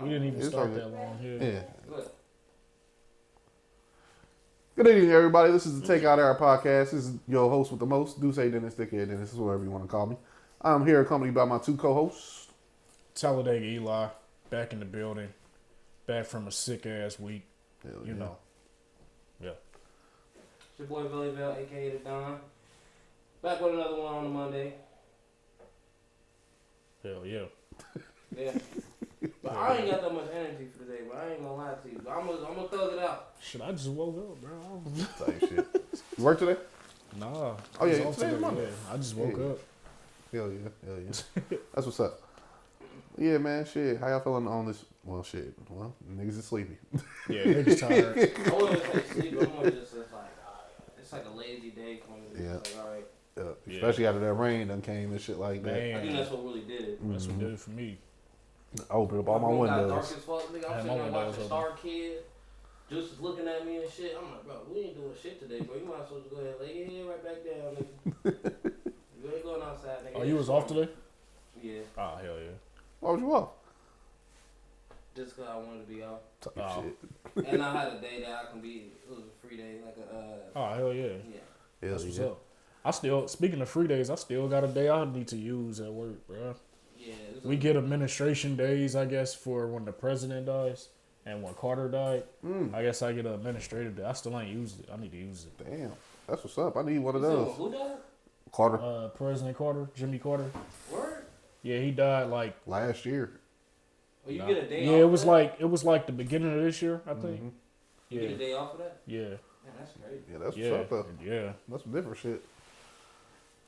We didn't even start that long here. Yeah. Good evening, everybody. This is the Take Out Era podcast. This is your host with the most, Deuce Dennis, Dickhead Dennis, whatever you want to call me. I'm here accompanied by my two co-hosts. Talladega Eli, back in the building. Back from a sick-ass week. You know. Yeah. It's your boy Billy Bell, a.k.a. The Don. Back with another one on a Monday. Hell yeah. Yeah. But I ain't got that much energy for today, bro. I ain't gonna lie to you. But I'm gonna thug it out. Shit, I just woke up, bro. Type shit. You work today? Nah. Oh, yeah, today's Monday. Yeah, I just woke up. Hell yeah. That's what's up. Yeah, man, shit. How y'all feeling on this? Well, shit. Well, niggas is sleepy. Yeah, niggas tired. I wouldn't say sleep. I'm more just like, it's like a lazy day coming. Yeah. Like, all right. Yeah. Especially after that rain done came and shit like that. I think that's what really did it. That's what did it for me. I opened up all my windows. Dark as fuck, nigga. I'm sitting there watching Star Kid. Juice is looking at me and shit. I'm like, bro, we ain't doing shit today, bro. You might as well just go ahead and lay your head right back down, nigga. You ain't going outside, nigga. Oh, you was off today? Yeah. Oh, hell yeah. Why was you off? Just because I wanted to be off. Shit. And I had a day that I can be, it was a free day, like a, Oh, hell yeah. yeah. That's what's up. I still, speaking of free days, I still got a day I need to use at work, bro. Yeah. We get administration days, I guess, for when the president dies and when Carter died. I guess I get an administrative day. I still ain't used it. I need to use it. Damn. That's what's up. I need one of those. Who died? Carter. President Carter, Jimmy Carter. Word? Yeah, he died like last year. Oh, you get a day off? Yeah, it was like the beginning of this year, I think. Mm-hmm. You get a day off of that? Yeah. Man, that's crazy. Yeah, that's what's up though. Yeah. That's some different shit.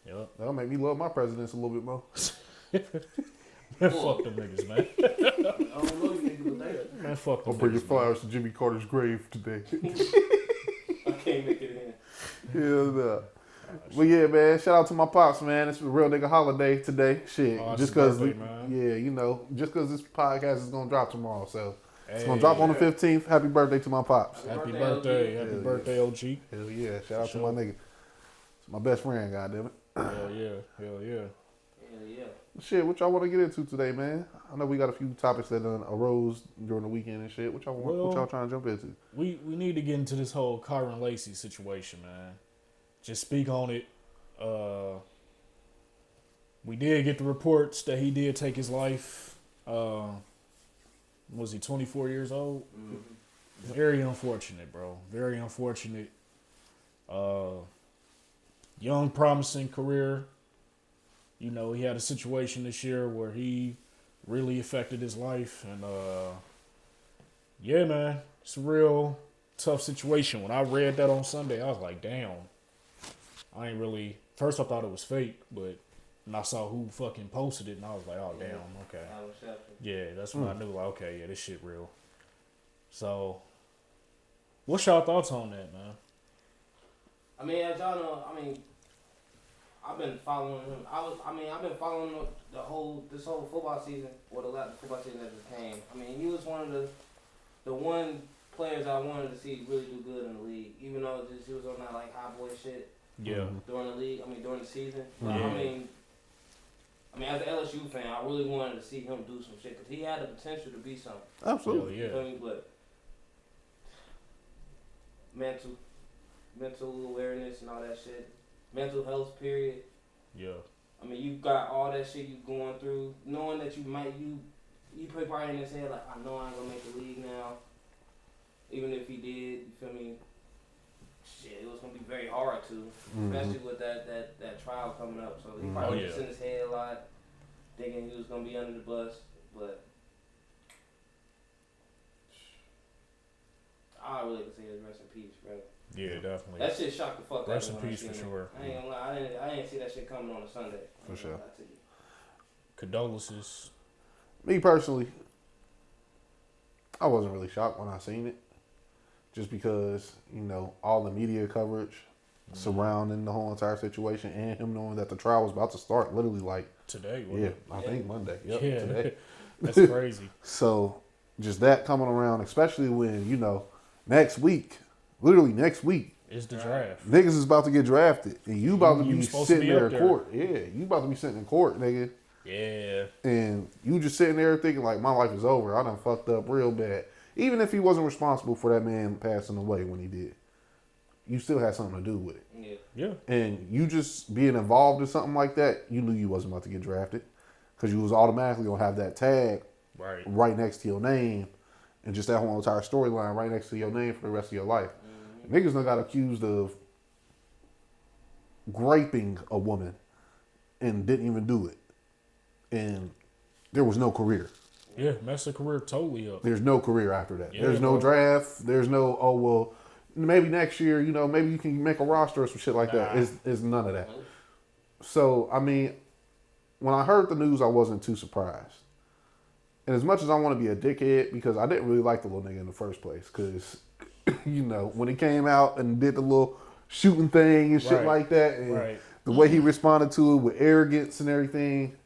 Yep. That'll make me love my presidents a little bit more. Man, fuck them niggas, man. I don't know you niggas like Man, fuck them I'm bringing niggas, flowers to Jimmy Carter's grave today. I can't make it in. Yeah, no. But yeah, man, shout out to my pops, man. It's a real nigga holiday today. Shit. Oh, just cause man. yeah, you know, just cause this podcast is gonna drop tomorrow. So it's gonna Hey, drop on the 15th. Happy birthday to my pops. Happy birthday. Happy birthday, OG. Hell yeah. Shout out to my nigga. It's my best friend, goddammit. Hell yeah. Hell yeah. Hell yeah. Shit, what y'all want to get into today, man? I know we got a few topics that arose during the weekend and shit. What y'all trying to jump into? We need to get into this whole Kyren Lacy situation, man. Just speak on it. We did get the reports that he did take his life. Was he 24 years old? Mm-hmm. Very unfortunate, bro. Very unfortunate. Young, promising career. You know, he had a situation this year where he really affected his life. And, yeah, man, it's a real tough situation. When I read that on Sunday, I was like, damn. I ain't really, first I thought it was fake, but when I saw who fucking posted it, and I was like, oh, damn, okay. Yeah, that's when I knew, like, okay, yeah, this shit real. So, what's y'all thoughts on that, man? I mean, as y'all know, I've been following him. I've been following this whole football season, or the last football season that just came. I mean, he was one of the one players I wanted to see really do good in the league, even though he was on that like hot boy shit. Yeah. During the league, during the season. But, Yeah. As an LSU fan, I really wanted to see him do some shit because he had the potential to be something. Absolutely. Yeah. You feel me? But mental awareness and all that shit. Mental health, period. Yeah. You got all that shit you going through, knowing that you put probably in his head like, I know I ain't gonna make the league now. Even if he did, you feel me? Shit, it was gonna be very hard to, especially with that trial coming up. So he probably was in his head a lot, thinking he was gonna be under the bus. But all I really can say is rest in peace, bro. Yeah, definitely. That shit shocked the fuck out of me. Rest in peace for sure. I ain't gonna lie, I didn't see that shit coming on a Sunday. For sure. Condolences. Me personally, I wasn't really shocked when I seen it. Just because, you know, all the media coverage surrounding the whole entire situation and him knowing that the trial was about to start literally like today. I think Monday. Yep, yeah. Today. That's crazy. So just that coming around, especially when, you know, literally next week, it's the draft. Niggas is about to get drafted and you about to be sitting there in there. court. Yeah, you about to be sitting in court, nigga. Yeah. And you just sitting there thinking like, my life is over. I done fucked up real bad. Even if he wasn't responsible for that man passing away when he did, you still had something to do with it. Yeah. And you just being involved in something like that, you knew you wasn't about to get drafted because you was automatically gonna have that tag right next to your name, and just that whole entire storyline right next to your name for the rest of your life. Niggas done got accused of raping a woman and didn't even do it, and there was no career. Yeah, messed their career totally up. There's no career after that. Yeah, there's no draft. There's no, oh, well, maybe next year, maybe you can make a roster or some shit like that. It's none of that. So, I mean, when I heard the news, I wasn't too surprised. And as much as I want to be a dickhead, because I didn't really like the little nigga in the first place, because, when he came out and did the little shooting thing and shit like that, and the way he responded to it with arrogance and everything,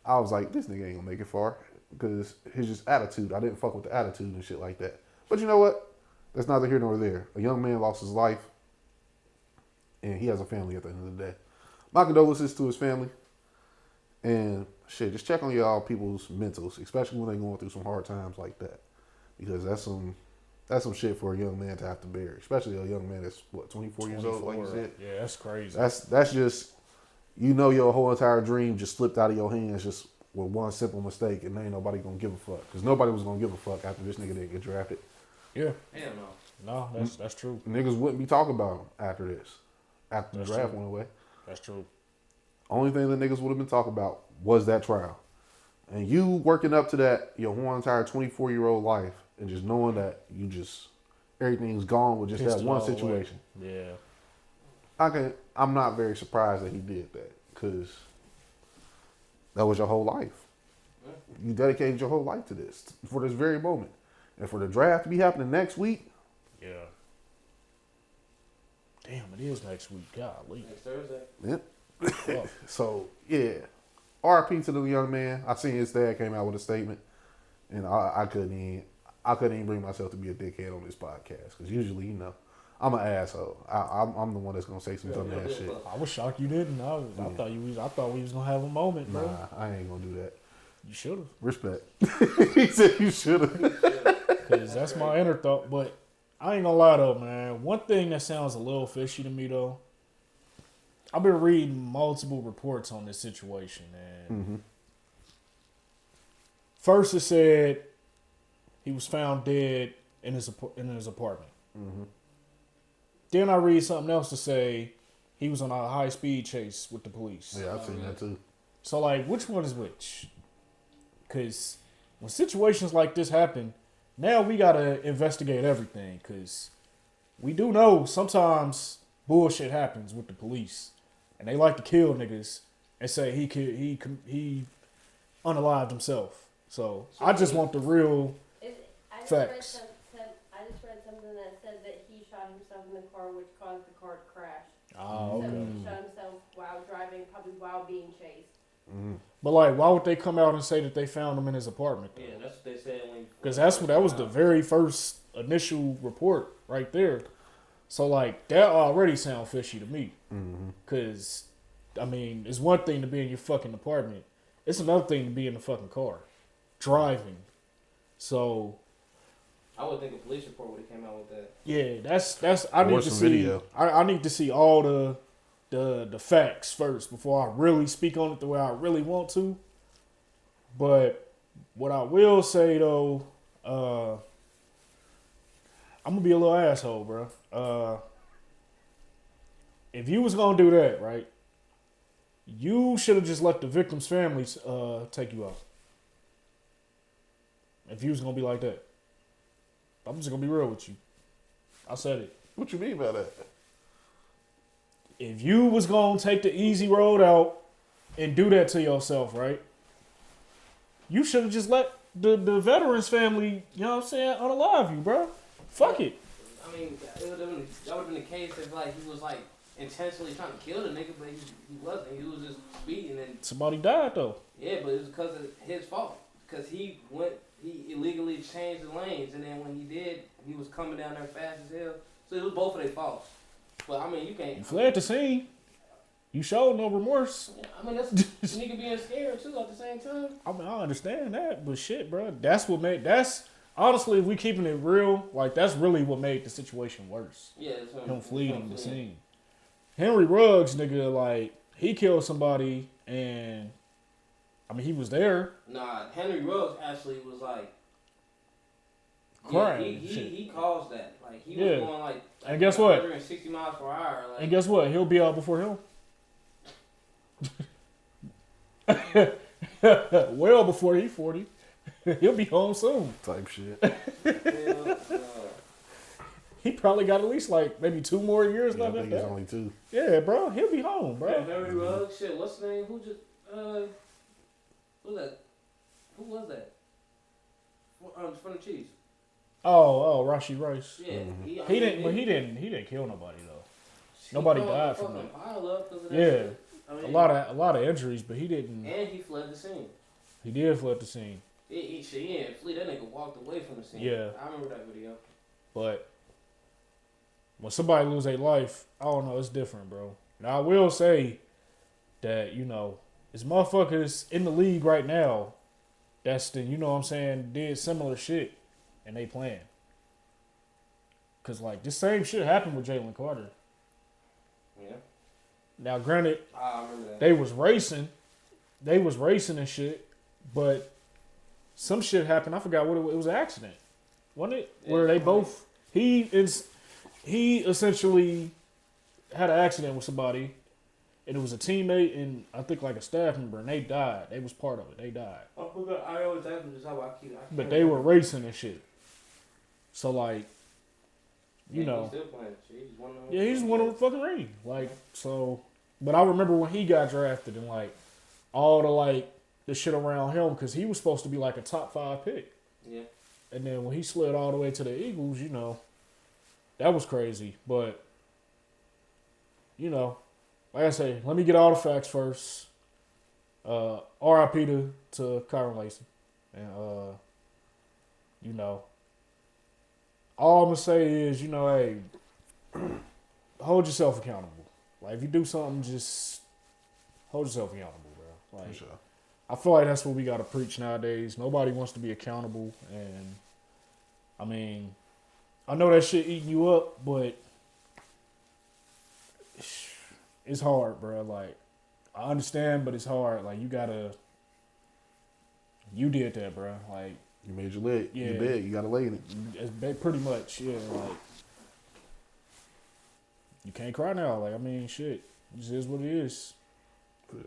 I was like, this nigga ain't gonna make it far. Because his just attitude, I didn't fuck with the attitude and shit like that. But you know what? That's neither here nor there. A young man lost his life, and he has a family at the end of the day. My condolences to his family. And shit, just check on y'all people's mentals, especially when they're going through some hard times like that. Because that's some shit for a young man to have to bear. Especially a young man that's, 24 years old, like you said? Yeah, that's crazy. That's just, your whole entire dream just slipped out of your hands just with one simple mistake, and ain't nobody gonna give a fuck. Because nobody was gonna give a fuck after this nigga didn't get drafted. Yeah. Hell no. No, that's true. Niggas wouldn't be talking about him after this. After the draft went away. That's true. Only thing that niggas would have been talking about was that trial. And you working up to that your whole entire 24-year-old life, and just knowing that everything's gone with just that one situation. Yeah. I'm not very surprised that he did that, because that was your whole life. You dedicated your whole life to this, for this very moment. And for the draft to be happening next week. Yeah. Damn, it is next week. Golly. Next Thursday. Yeah. So, yeah. RIP to the young man. I seen his dad came out with a statement. And I couldn't even bring myself to be a dickhead on this podcast. Because usually, I'm an asshole. I'm the one that's gonna say some dumb ass shit. I was shocked you didn't. I thought we was gonna have a moment, bro. Nah, I ain't gonna do that. You should have. Respect. He said you should have. Because that's my inner thought. But I ain't gonna lie though, man. One thing that sounds a little fishy to me though. I've been reading multiple reports on this situation, and first it said he was found dead in his apartment. Then I read something else to say he was on a high-speed chase with the police. Yeah, I've seen that too. So, like, which one is which? Because when situations like this happen, now we got to investigate everything, because we do know sometimes bullshit happens with the police, and they like to kill niggas and say he unalived himself. So I just want the real facts. I just read something that said that he shot himself in the car, which caused the car to crash. Oh, okay. So he shot himself while driving, probably while being chased. But like, why would they come out and say that they found him in his apartment? Though? Yeah, that's what they said because that was the very first initial report right there. So like, that already sounds fishy to me. Because I mean, it's one thing to be in your fucking apartment. It's another thing to be in the fucking car, driving. So I would think a police report would have came out with that. Yeah, that's. I need to see. Video. I need to see all the facts first before I really speak on it the way I really want to. But what I will say though, I'm gonna be a little asshole, bro. If you was gonna do that, right, you should have just let the victim's families take you out. If you was gonna be like that. I'm just gonna be real with you. I said it. What you mean by that? If you was gonna take the easy road out and do that to yourself, right? You should have just let the veterans family, you know what I'm saying, unalive you, bro. Fuck it. I mean, that would have been the case if like he was like intentionally trying to kill the nigga, but he wasn't. He was just speeding and somebody died though. Yeah, but it was because of his fault. Because he illegally changed the lanes, and then when he did, he was coming down there fast as hell. So it was both of their faults. But I mean, you can't. You fled the scene. You showed no remorse. Yeah, I mean, that's nigga being scared too at the same time. I mean, I understand that, but shit, bro, that's what made. That's honestly, if we keeping it real, like that's really what made the situation worse. Yeah, that's Him fleeing the scene. Henry Ruggs, nigga, like he killed somebody, and I mean he was there. Nah, Henry Ruggs actually was like crying. Yeah, he caused that. Like he Yeah. was going like And guess what? 160 miles per hour. Like, And guess what? He'll be out before him. Well before he's 40. He'll be home soon. Type shit. hell, He probably got at least like maybe 2 more years Yeah, I left. think after it's that. only 2. Yeah, bro. He'll be home, bro. yeah, Henry Ruggs. Shit, what's his name? Who just who that? Who was that? From the Chiefs. Oh, Rashi Rice. Yeah, Mhm. He didn't kill nobody though. Nobody died from that. that. Yeah, Yeah. I mean, A lot of injuries, but he didn't. And he fled the scene. He did flood the scene, He didn't flee. That nigga walked away from the scene. Yeah. I remember that video. but when somebody lose their life, I don't know. It's different, bro. Now I will say that it's motherfuckers in the league right now that's did similar shit and they playing. Cause like this same shit happened with Jalen Carter. Yeah. Now, granted, I remember that. they was racing and shit, but some shit happened. I forgot what it was. An accident, wasn't it? Where they both he essentially had an accident with somebody, and it was a teammate and I think like a staff member, and they died. They was part of it. They died, I forgot. I always ask him just how I keep. but they were racing and shit. So like, He's still playing. He's one of them. yeah, he's one of the fucking ring. Like so, but I remember when he got drafted and like all the like the shit around him because he was supposed to be like a top 5 pick. Yeah. And then when he slid all the way to the Eagles, that was crazy. But, like I say, let me get all the facts first. RIP to Kyren Lacy. And, all I'm going to say is, hey, hold yourself accountable. Like, if you do something, just hold yourself accountable, bro. Like, For sure. I feel like that's what we got to preach nowadays. Nobody wants to be accountable. And, I mean, I know that shit eating you up, but it's hard, bro. Like, I understand, but it's hard. Like, you did that, bro. Like, You made your leg. Yeah. Your bed. You got to lay in it. it's pretty much, yeah. Like, you can't cry now. Like, I mean, shit. It just is what it is. Yeah.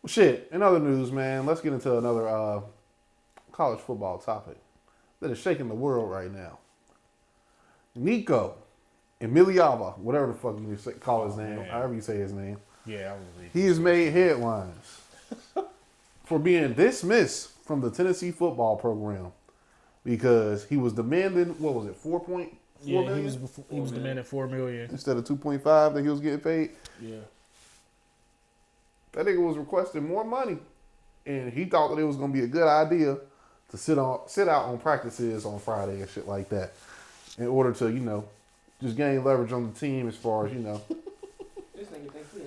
Well, shit. In other news, man, let's get into another college football topic that is shaking the world right now. Nico Emiliava, whatever the fuck you call his name, man. however you say his name, Yeah, I was he has made headlines for being dismissed from the Tennessee football program because he was demanding, what was it, 4.4 Yeah, million? he was demanding $4 million. Instead of 2.5 that he was getting paid. Yeah. That nigga was requesting more money, and he thought that it was going to be a good idea to sit out on practices on Friday and shit like that, in order to just gain leverage on the team as far as This nigga thinks he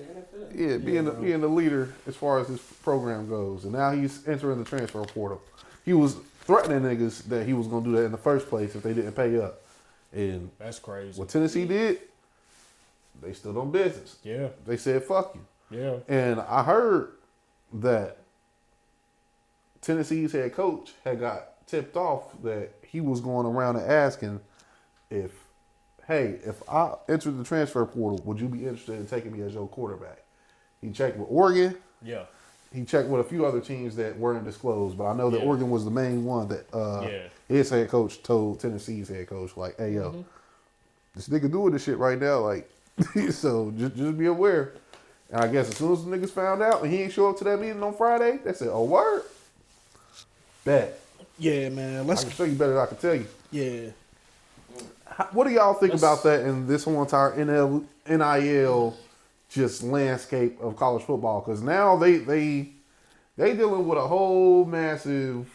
in the NFL. being the leader as far as this program goes. And now he's entering the transfer portal. He was threatening niggas that he was going to do that in the first place if they didn't pay up. And That's crazy. what Tennessee did, they stood on business. Yeah. They said, fuck you. Yeah. And I heard that Tennessee's head coach had got tipped off that he was going around and asking if I enter the transfer portal, would you be interested in taking me as your quarterback? He checked with Oregon. Yeah. He checked with a few other teams that weren't disclosed, but I know that Yeah. Oregon was the main one that his head coach told Tennessee's head coach, like, hey, yo, this nigga doing this shit right now, like, so just be aware. And I guess as soon as the niggas found out and he ain't show up to that meeting on Friday, they said, oh, word? Bet. Yeah, man. I can show you better than I can tell you. Yeah. What do y'all think about that in this whole entire NIL just landscape of college football? Because now they dealing with a whole massive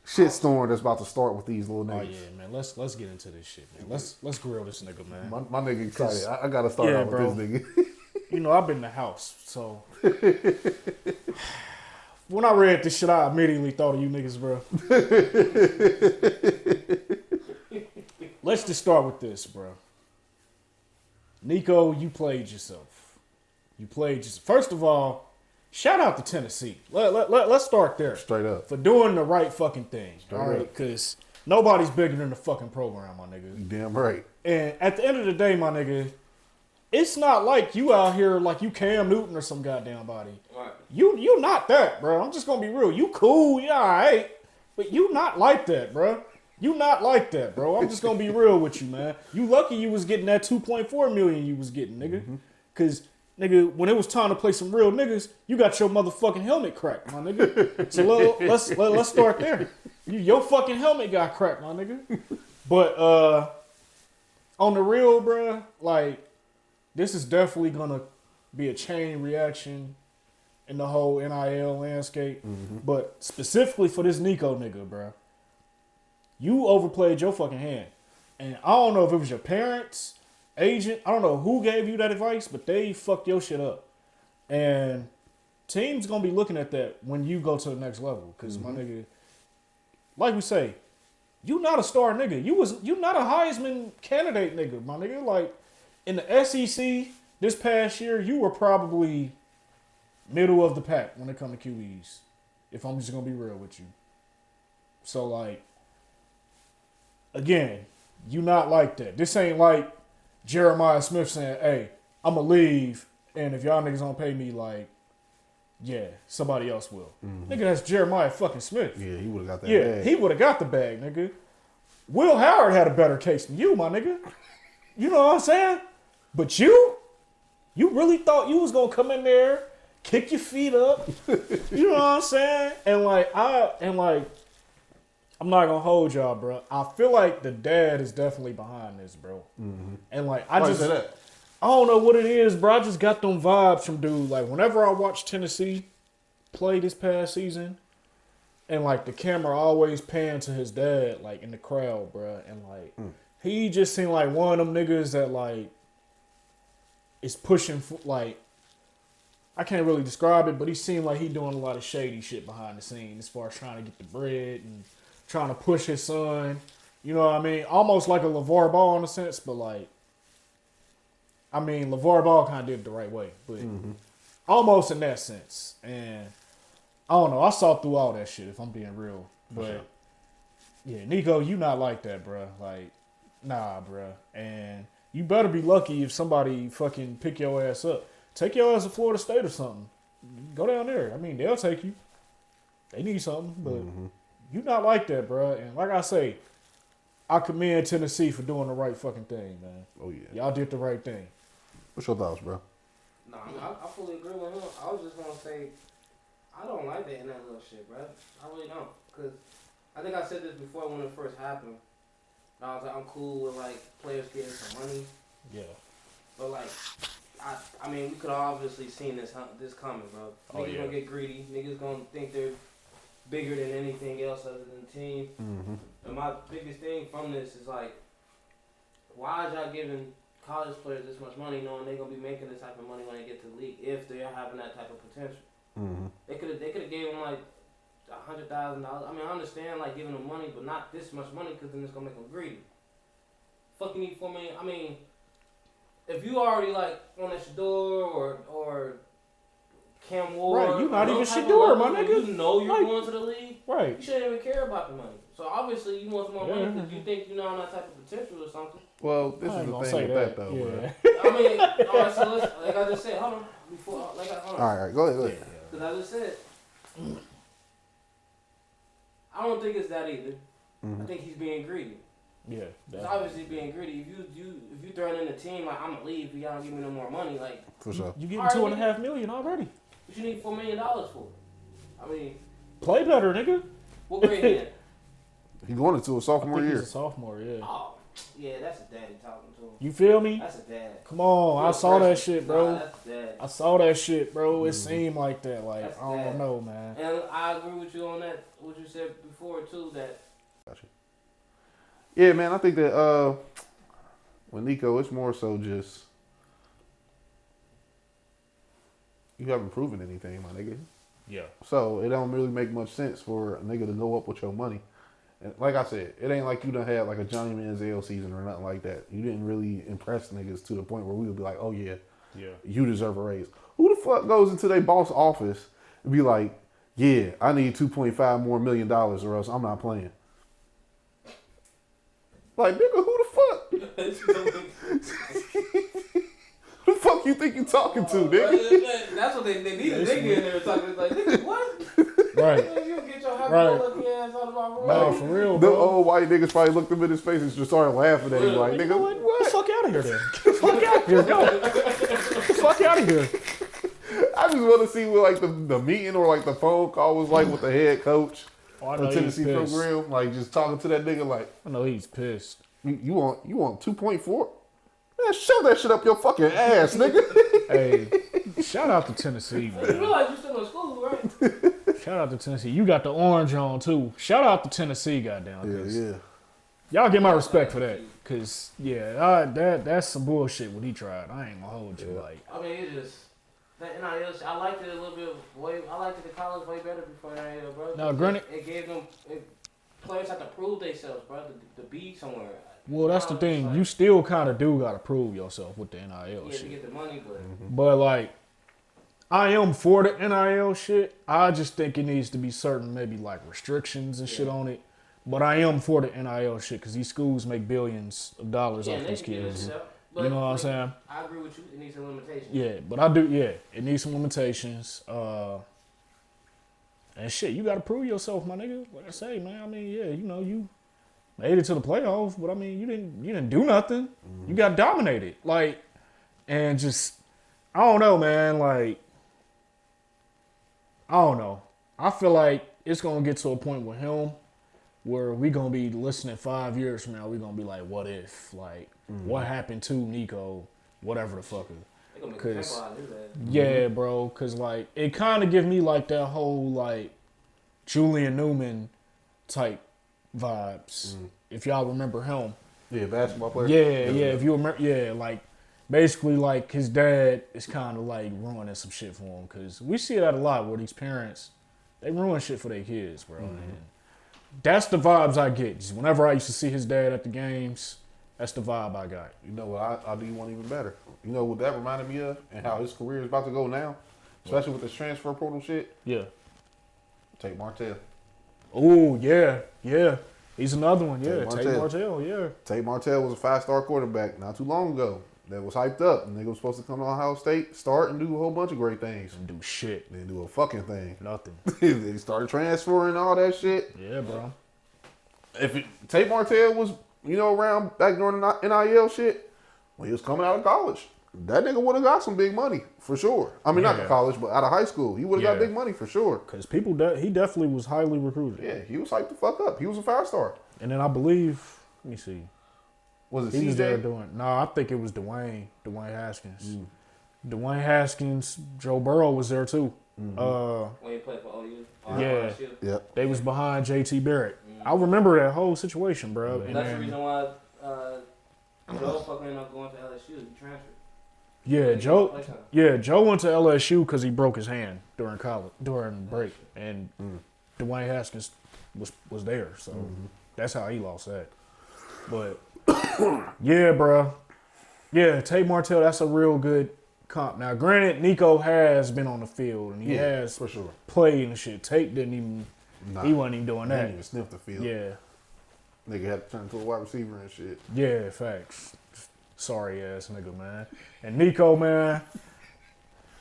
shitstorm that's about to start with these little niggas. Oh yeah, man. Let's get into this shit, man. Let's grill this nigga, man. My nigga excited. I gotta start out with bro. this nigga. you know, I've been in the house, so when I read this shit, I immediately thought of you niggas, bro. Let's just start with this, bro. Nico, you played yourself. First of all, shout out to Tennessee. Let's start there. Straight up. For doing the right fucking thing. Straight all right? up. Because nobody's bigger than the fucking program, my nigga. You damn right. And at the end of the day, my nigga, it's not like you out here like you Cam Newton or some goddamn body. Right. You not that, bro. I'm just gonna be real. You cool, yeah, alright. But you not like that, bro. You not like that, bro. I'm just gonna be real with you, man. You lucky you was getting that 2.4 million you was getting, nigga. Cause nigga, when it was time to play some real niggas, you got your motherfucking helmet cracked, my nigga. So let's start there. Your fucking helmet got cracked, my nigga. But on the real, bro, like this is definitely gonna be a chain reaction in the whole NIL landscape. But specifically for this Nico nigga, bro. You overplayed your fucking hand. And I don't know if it was your parents, agent, I don't know who gave you that advice, but they fucked your shit up. And teams gonna be looking at that when you go to the next level. Cause my nigga, like we say, you not a star nigga. You not a Heisman candidate nigga, my nigga. Like in the SEC this past year, you were probably middle of the pack when it comes to QBs. If I'm just gonna be real with you. So like, again, you not like that. This ain't like Jeremiah Smith saying, hey, I'ma leave, and if y'all niggas don't pay me, like, yeah, somebody else will. Nigga, that's Jeremiah fucking Smith. Yeah, he would have got that Yeah, bag. he would have got the bag, nigga. Will Howard had a better case than you, my nigga. You know what I'm saying? But you really thought you was gonna come in there, kick your feet up. You know what I'm saying? And I'm not gonna hold y'all, bro. I feel like the dad is definitely behind this, bro. And like I Why you say that? don't know what it is, bro. I just got them vibes from dude. Like whenever I watch Tennessee play this past season, and like the camera always pan to his dad, like in the crowd, bro. And like he just seemed like one of them niggas that like is pushing for, like, I can't really describe it, but he seemed like he doing a lot of shady shit behind the scenes as far as trying to get the bread and trying to push his son. You know what I mean? Almost like a LeVar Ball in a sense, but like, I mean, LeVar Ball kind of did it the right way, but almost in that sense. And I don't know. I saw through all that shit, if I'm being real. But yeah, Nico, you not like that, bro. Like, nah, bro. And you better be lucky if somebody fucking pick your ass up. Take your ass to Florida State or something. Go down there. I mean, they'll take you. They need something, but you not like that, bro. And like I say, I commend Tennessee for doing the right fucking thing, man. Oh, yeah. Y'all did the right thing. What's your thoughts, bro? No, I fully agree with him. I was just gonna say, I don't like that in that little shit, bro. I really don't, cause I think I said this before when it first happened. I was like, I'm cool with like players getting some money, Yeah. but like, I mean, we could have obviously seen this coming, bro. Oh, Niggas yeah. gonna get greedy. Niggas gonna think they're bigger than anything else other than the team. And my biggest thing from this is like, why is y'all giving college players this much money knowing they're gonna be making this type of money when they get to the league if they're having that type of potential? They could have gave them like $100,000. I mean, I understand like giving them money, but not this much money because then it's gonna make them greedy. Fucking need $4 million. I mean, if you already like on that Shador or Cam Ward, Right, you not even those type of Shador, my levels where nigga. you know you're Like, going to the league. Right. You shouldn't even care about the money. So obviously you want some more money Yeah. because you think you know on that type of potential or something. Well, this I is ain't the gonna thing say with that, though, yeah. bro. I mean, all right. So let's, like I just said, hold on. Before, like, hold on. All right, go ahead. Because I just said, I don't think it's that either. I think he's being greedy. Yeah. It's obviously being greedy. If you throw it in the team like I'm gonna leave, but y'all don't give me no more money, like For sure. You getting Alright, $2.5 million already. what you need $4 million for? I mean, Play better, nigga. what grade he in? He going into a I sophomore think year. he's a sophomore, yeah. Oh, yeah, that's a daddy talking to him. You feel me? That's a dad. Come on, I He's a saw that freshman. shit, bro. Nah, that's dad. I saw that shit, bro. It seemed like that. Like, That's I don't bad. know, man. And I agree with you on that. What you said before too. That Gotcha. Yeah, man, I think that with Nico, it's more so just you haven't proven anything, my nigga. Yeah. So it don't really make much sense for a nigga to go up with your money. And like I said, it ain't like you done had like a Johnny Manziel season or nothing like that. You didn't really impress niggas to the point where we would be like, oh yeah, you deserve a raise. Who the fuck goes into their boss office and be like, yeah, I need $2.5 more million or else I'm not playing. Like, nigga, who the fuck? Who the fuck you think you talking to, nigga? That's what they need a nigga in there talking. Like, nigga, what? Right. You get your happy-go-lucky ass out of my room. No, for real, The bro. old white niggas probably looked him in his face and just started laughing at him like, You nigga, know what? what? Get the fuck out of here, then. Get the fuck out of here. Go. Get the fuck out of here. I just want to see what like the meeting or like the phone call was like with the head coach Oh, I of know the he's Tennessee pissed. program, like just talking to that nigga like, I know he's pissed. you want 2.4? Man, shove that shit up your fucking ass, nigga. Hey, shout out to Tennessee, You man. realize you still in school, right? Shout out to Tennessee. You got the orange on, too. Shout out to Tennessee, goddamn. Yeah, 'cause yeah. Y'all get my respect for that. Because, yeah, that's some bullshit what he tried. I ain't going to hold you. Yeah. Like, I mean, it just that NIL. I liked it a little bit. I liked it the college way better before NIL, bro. Now, granted, it gave them players have to prove themselves, bro, to be somewhere. well, that's the Now, thing. it's You like, still kind of do got to prove yourself with the NIL yeah, to shit. get the money, but But, like, I am for the NIL shit. I just think it needs to be certain, maybe, like, restrictions and shit on it. But I am for the NIL shit because these schools make billions of dollars off they these can get kids. it up. But, You know what I'm saying? I agree with you. It needs some limitations. Yeah, but I do. Yeah, it needs some limitations. And shit, you got to prove yourself, my nigga. Like I say, man. I mean, yeah, you know, you made it to the playoffs, but I mean, you didn't do nothing. You got dominated, like, and just I don't know, man. Like, I don't know. I feel like it's gonna get to a point with him where we gonna be listening 5 years from now. We gonna be like, what if? Like, what happened to Nico? Whatever the fuck. They gonna make a Cause tempo out of that. yeah, bro. Cause like it kind of give me like that whole like Julian Newman type vibes. If y'all remember him. Yeah, basketball player. Yeah. If you remember, yeah, like basically like his dad is kind of like ruining some shit for him. Cause we see that a lot where these parents they ruin shit for their kids, bro. And that's the vibes I get. Just whenever I used to see his dad at the games, that's the vibe I got. You know what? I do one even better. You know what that reminded me of, and how his career is about to go now, especially with this transfer portal shit. Yeah. Take Martell. Oh yeah. He's another one. Yeah, Tate Tate Martell. Martell. Yeah. Tate Martell was a 5-star quarterback not too long ago that was hyped up, and nigga was supposed to come to Ohio State, start and do a whole bunch of great things. Didn't do shit. Didn't do a fucking thing. Nothing. Then he started transferring and all that shit. Yeah, bro. Tate Martell was, around back during the NIL shit, when he was coming out of college, that nigga would have got some big money for sure. I mean, not Yeah. in college, but out of high school, he would have got Yeah. big money for sure. Because he definitely was highly recruited. Yeah, he was hyped the fuck up. He was a 5-star. And then I believe, let me see. Was it He was there CJ? doing, I think it was Dwayne Haskins. Dwayne Haskins, Joe Burrow was there too. When he played for OU. Yeah. Yep. They was behind JT Barrett. I remember that whole situation, bro. And That's the then, reason why Joe fucking ended up going to LSU. He transferred. yeah, Joe went to LSU because he broke his hand during break, and Dwayne Haskins was there, so that's how he lost that. But yeah, bro, yeah, Tate Martell, that's a real good comp. Now, granted, Nico has been on the field and he has for sure. played and shit. Tate didn't even, Nah, he wasn't even doing he that. didn't even sniff the field. Yeah, Nigga had to turn into a wide receiver and shit. yeah, facts. Sorry ass nigga, man. And Nico, man,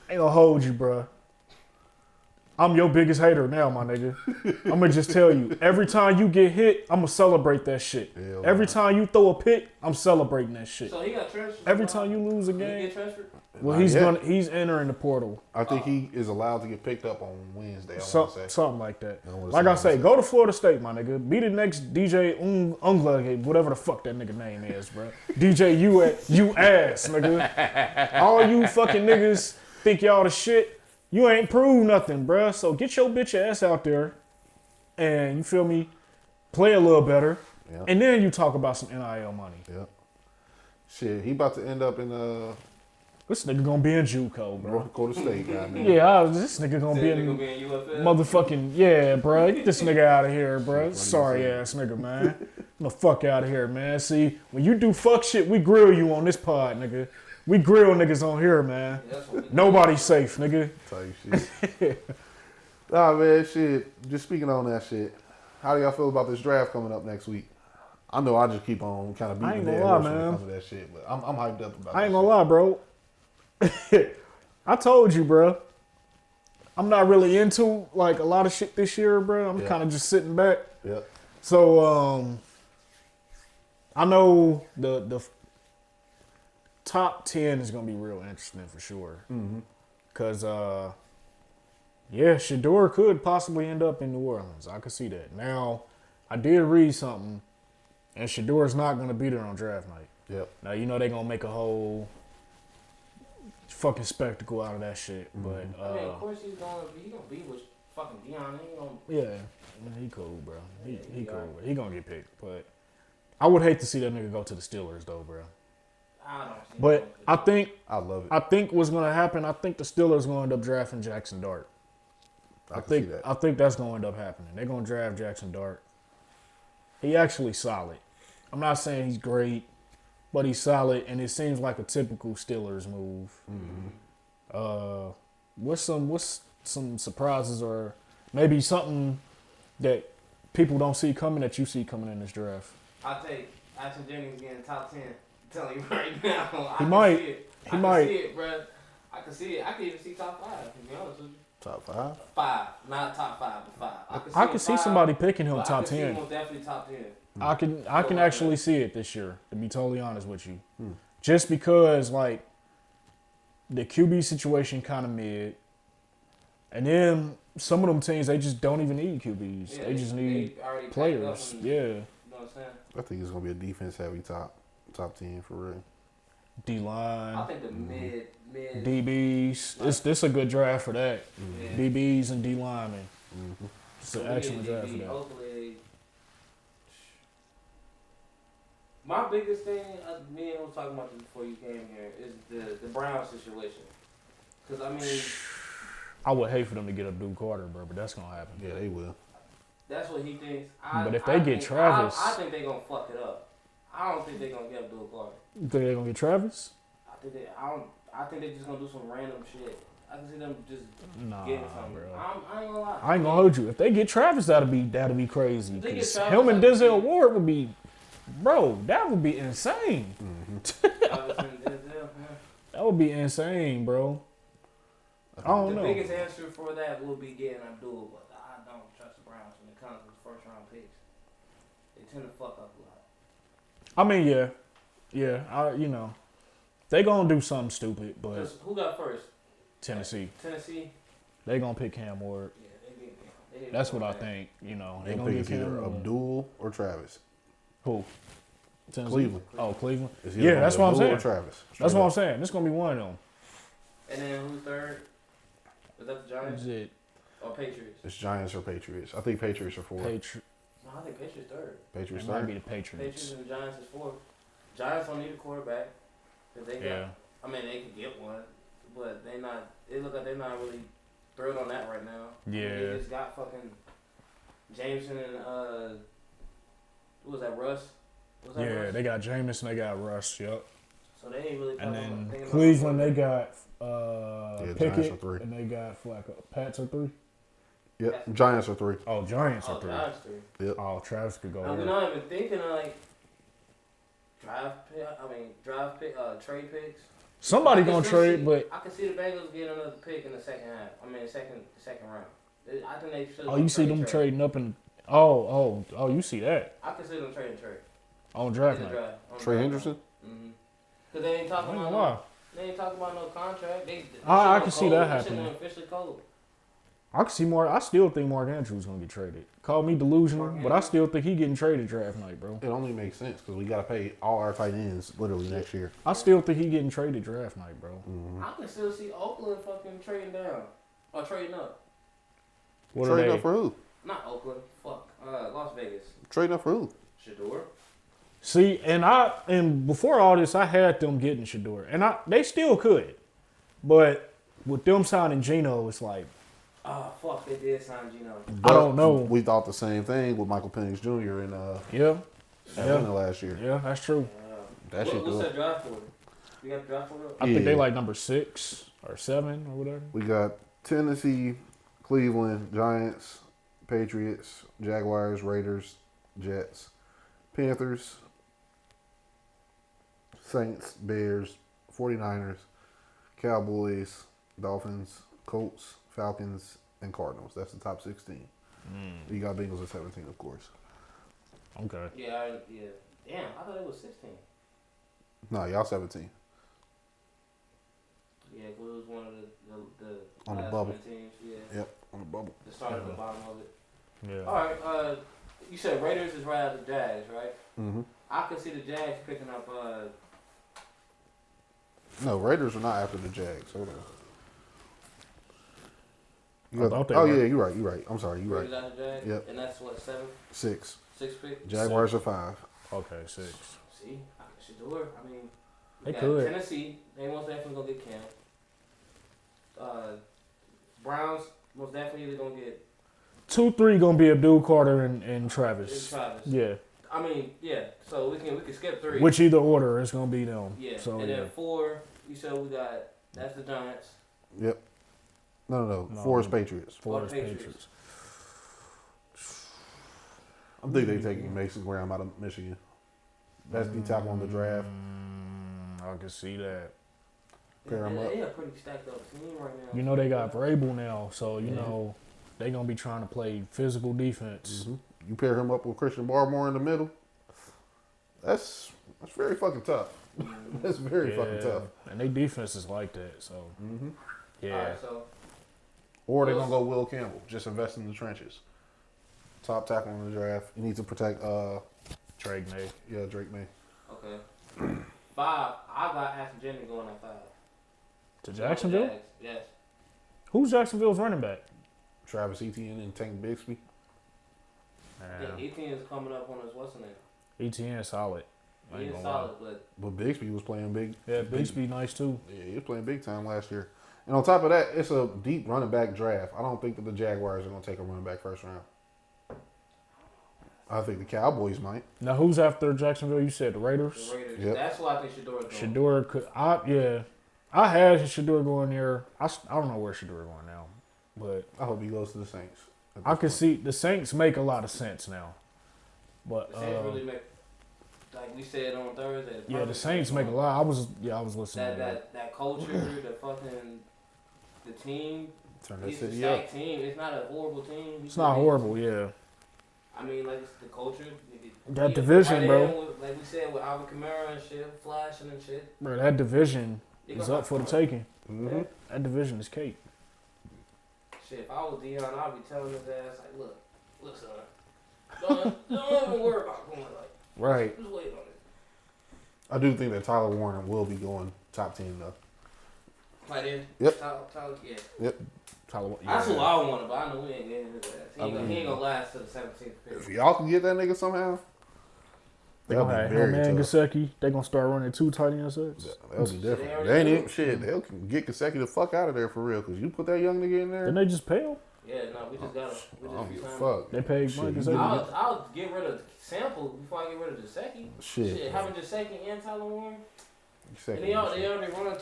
ain't gonna hold you, bro. I'm your biggest hater now, my nigga. I'm gonna just tell you, every time you get hit, I'm gonna celebrate that shit. Hell Every nah. time you throw a pick, I'm celebrating that shit. So he got transferred. Every time you lose a Did he game, get transferred? well, Not yet. he's entering the portal. I think he is allowed to get picked up on Wednesday. I So, want to say. something like that. I wanna Like say I say, Wednesday. go to Florida State, my nigga. Be the next DJ Ungla, whatever the fuck that nigga name is, bro. DJ you ass, nigga. All you fucking niggas think y'all the shit. You ain't proved nothing, bro. So get your bitch ass out there and, you feel me, play a little better. Yeah. And then you talk about some NIL money. Yep. Shit, he about to end up in This nigga gonna be in JUCO, bro. North Dakota State, goddamn. Yeah, this nigga gonna be in UFL? motherfucking, yeah, bro. Get this nigga out of here, bro. Funny Sorry as ass nigga, man. The fuck out of here, man. See, when you do fuck shit, we grill you on this pod, nigga. We grill niggas on here, man. Nobody's safe, nigga. Type shit. Nah, man, shit. Just speaking on that shit. How do y'all feel about this draft coming up next week? I know I just keep on kind of I beating ain't the dead gonna lie, horse when it man. comes to that shit, but I'm hyped up about it. I ain't gonna lie, bro. I told you, bro. I'm not really into like a lot of shit this year, bro. I'm Yeah. kind of just sitting back. Yeah. So I know the top 10 is gonna be real interesting for sure. Mm-hmm. Cause yeah, Shador could possibly end up in New Orleans. I could see that. Now, I did read something, and Shador's not gonna be there on draft night. Yep. Now you know they're gonna make a whole fucking spectacle out of that shit. But I mean, of course he's gonna be with fucking Deion. He gonna yeah, he cool, bro. He cool. He gonna get picked. But I would hate to see that nigga go to the Steelers though, bro. I don't see. But I think I love it. I think what's gonna happen. I think the Steelers gonna end up drafting Jackson Dart. I can see that. I think that's gonna end up happening. They're gonna draft Jackson Dart. He actually solid. I'm not saying he's great, but he's solid, and it seems like a typical Steelers move. Mm-hmm. What's some surprises or maybe something that people don't see coming that you see coming in this draft? I'll take Ashton Jennings getting top 10. I'm telling you right now. He I might. Can see it. He I might. can see it, bro. I can see it. I can even see top 5, to be honest with you. Top 5? 5. Not top 5, but 5. I him can see 5, somebody picking him but top I can see 10. him definitely top 10. I can actually see it this year, to be totally honest with you. Just because like the QB situation kind of mid, and then some of them teams they just don't even need QBs. Yeah, they just need already players. packed up and- Yeah, You know what I'm saying? I think it's gonna be a defense heavy top 10 for real. D I line, think the mid. DBs. This a good draft for that. Yeah. DBs and D linemen. Mm-hmm. It's an Hopefully excellent draft for DB, that. Hopefully. My biggest thing, me and I was talking about this before you came here, is the Brown situation. Because, I mean, I would hate for them to get Abdul Carter, bro, but that's gonna happen. Yeah, they will. that's what he thinks. But if they get Travis- I think they're going to fuck it up. I don't think they're going to get Abdul Carter. You think they're gonna get Travis? I think they're just going to do some random shit. I can see them just Nah, getting something. bro. I ain't going to lie. I ain't gonna hold you. If they get Travis, that'll be crazy. If they get 'Cause Travis, him and that'd Denzel be- Ward would be, bro. That would be insane. Travis and Denzel, man. That would be insane, bro. I don't The know. biggest answer for that will be getting Abdul, but I don't trust the Browns when it comes to the first round picks. They tend to fuck up a lot. I mean, yeah. They gonna do something stupid, but 'Cause who got first? Tennessee, Tennessee. they gonna pick Cam Ward. Yeah, they did That's what go I back. think. They They gonna pick get it's Cam either Ward. Abdul or Travis. Who? Tennessee? Cleveland. Oh, Cleveland. It's either Yeah, gonna that's be what I'm Abdul saying. or Travis. That's Straight what I'm up. saying. This gonna be one of them. And then who's third? Was that the Giants Is it or Patriots? It's Giants or Patriots. I think Patriots are 4. Patriots? No, I think Patriots third. Patriots It might third. be the Patriots Patriots. and Giants is fourth. Giants don't need a quarterback. 'Cause they got, Yeah. I mean, they could get one, but they not. It look like they're not really thrilled on that right now. Yeah. They just got fucking Jameson and what was that, Russ? Was that Yeah, Russ? they got Jameis and they got Russ. Yep. So they ain't really. And talking then about- thinking about Cleveland, they quarterback. got Giants Pickett, are 3. and they got Flacco. Pats are 3. Yep. Giants are 3. Oh, Giants are Oh, 3. Giants three. Yep. Oh, Travis could go And we're there. not even thinking of like trade picks. Somebody I can gonna still trade, see- but I can see the Bengals getting another pick in the second half. I mean, second round. I think they should. oh, you see them trading up and oh, you see that I can see them trading trade. on draft In the night. draft. on Trey draft Henderson? night. Cause they ain't I talking ain't about gonna lie. they ain't talking about no contract. I can see that That shit happening. officially cold. I can see more. I still think Mark Andrews gonna get traded. Call me delusional, Mark but I Andrews? still think he getting traded draft night, bro. It only makes sense because we got to pay all our tight ends literally next year. I still think he getting traded draft night, bro. I can still see Oakland fucking trading down or trading up. What are Trading they? up for who? Not Oakland. Fuck. Las Vegas. Trading up for who? Shador. See, and before all this, I had them getting Shador, and they still could, but with them signing Geno, it's like Oh fuck, they did sign Geno. I don't know. We thought the same thing with Michael Penix Jr. in Yeah, Atlanta last year. yeah, that's true. That shit What's good. that draft for? You got the draft for it? I think they Yeah. like number 6 or 7 or whatever. We got Tennessee, Cleveland, Giants, Patriots, Jaguars, Raiders, Jets, Panthers, Saints, Bears, 49ers, Cowboys, Dolphins, Colts, Falcons, and Cardinals. That's the top 16. You got Bengals at 17, of course. Okay. Yeah. Damn, I thought it was 16. No, y'all 17. Yeah, 'cause it was one of the On the last bubble. teams. Yeah. Yep, on the bubble. The start at the bottom of it. Yeah. All right. You said Raiders is right after Jags, right? Mm-hmm. I could see the Jags picking up. No, Raiders are not after the Jags. Hold on. I thought they oh, were. yeah, you're right. I'm sorry, you're Raiders right. after Jags. Yep. And that's what 7, 6. 6 pick. Jaguars are 5. Okay, 6. See, Shador. I mean, They we got could. Tennessee. They most definitely gonna get Cam. Browns most definitely either gonna get 2-3 gonna be Abdul Carter and Travis. Travis. Yeah. I mean, yeah. So we can skip 3. Which either order is gonna be them. Yeah. So and yeah. then 4. You said we got that's the Giants. Yep. No. No. 4 is Patriots. 4 is Patriots. Patriots. I think they taking Mason Graham out of Michigan. Best D tackle on the draft. I can see that. Pair 'em up. They a pretty stacked up team right now. You know they got Vrabel now, so you know they gonna be trying to play physical defense. Mm-hmm. You pair him up with Christian Barmore in the middle. That's very fucking tough. That's very fucking tough. And they defense is like that, so Mm-hmm. yeah. All right, so Or they're gonna go Will Campbell. Just invest in the trenches. Top tackle in the draft. You need to protect. Drake May. Yeah, Drake May. okay. 5. I got Aston Jennings going at 5. To Jacksonville? Jags, yes. Who's Jacksonville's running back? Travis Etienne and Tank Bixby. Yeah, Etienne is coming up on his what's the name? ETN solid. I He ain't is gonna lie. solid, but But Bixby was playing big. Yeah, Bixby nice too. Yeah, he was playing big time last year. And on top of that, it's a deep running back draft. I don't think that the Jaguars are going to take a running back first round. I think the Cowboys might. Now who's after Jacksonville? You said the Raiders. the Raiders. Yep. That's why I think Shador's going. Shador could. I had Shador going there. I don't know where Shador going now, but I hope he goes to the Saints. I can see the Saints make a lot of sense now. But The Saints really make, like we said on Thursday. yeah, the Saints make a lot. I was listening. That culture, the team. Turn that It's a city up. stacked team. It's not a horrible team. It's not horrible, yeah. I mean, like it's the culture. That division, right bro. in with, like we said with Alvin Kamara and shit, flashing and shit. Bro, that division They is gonna up for the have taking. Mm-hmm. That division is cake. Shit, if I was Dion, I'd be telling his ass like, look, son, don't even worry about going like, Right. just wait on it. I do think that Tyler Warren will be going top 10 though. Right there. Yep. Tyler, yeah. Yep. Tyler, That's who yeah. I wanted, but I know we ain't getting his ass. He ain't gonna last to the 17th If pick. y'all can get that nigga somehow, They that'll gonna have be very him and tough. Gasecki. They gonna start running 2 tight end sets. That'll be different. already They ain't do. even shit. They'll get consecutive fuck out of there for real. Cause you put that young nigga in there. Didn't they just pay him? Yeah, no, we just got him. We I don't just give a signed fuck. They paid Shit, Mike you Gasecki. I'll get rid of Sample before I get rid of Jasecki. Shit. Having Jasecki and Tyler Warren. Gasecki And they was shit. already running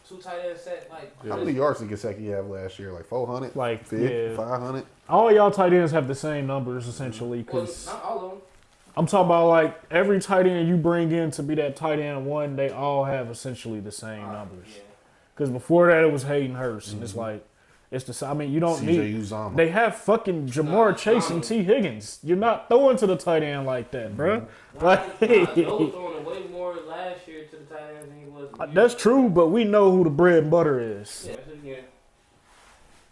two tight end set like. How many yards did Gasecki have last year? Like 400? Like, 500? yeah. 500? All y'all tight ends have the same numbers essentially, Well, because not all of them. I'm talking about like every tight end you bring in to be that tight end one, they all have essentially the same numbers. Yeah. Because before that it was Hayden Hurst, and it's like it's the. I mean, you don't need. CJ Uzama. They have fucking Jamar Chase and T Higgins. You're not throwing to the tight end like that, bruh. Like, Joe was throwing way more last year to the tight ends than he was. the year that's before. true, but we know who the bread and butter is. Yeah, that's what you get.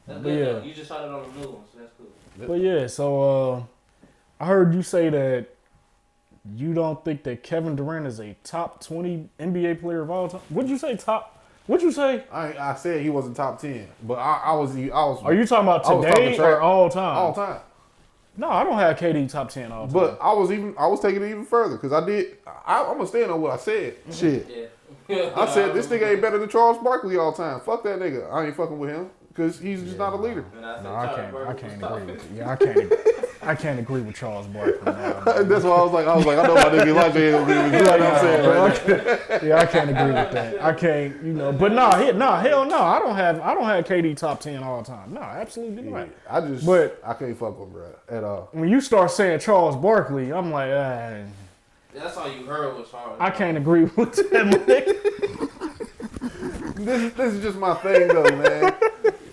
That's But good. yeah. Though. You just shot it on the new ones. So that's cool. But yeah, so I heard you say that you don't think that Kevin Durant is a top 20 NBA player of all time. What'd you say? What'd you say? I said he wasn't top 10, but I was. Are you talking about I was today talking trash. or all time? All time. No, I don't have KD top 10 all time. But I was taking it even further because I'm gonna stand on what I said. Shit. Yeah. I said this nigga ain't better than Charles Barkley all time. Fuck that nigga. I ain't fucking with him because he's just not a leader. And I said No, I Charles can't Barkley agree was with you. Yeah, I can't agree with Charles Barkley now. That's why I was like, I know my nigga Elijah ain't gonna agree with you. Like I'm saying, right? Yeah, I can't agree with that. I can't, but hell no. I don't have KD top 10 all time. No, absolutely not. I can't fuck with him, bro, at all. When you start saying Charles Barkley, I'm like, That's all you heard was Charles. I can't agree with that. This is just my thing though, man.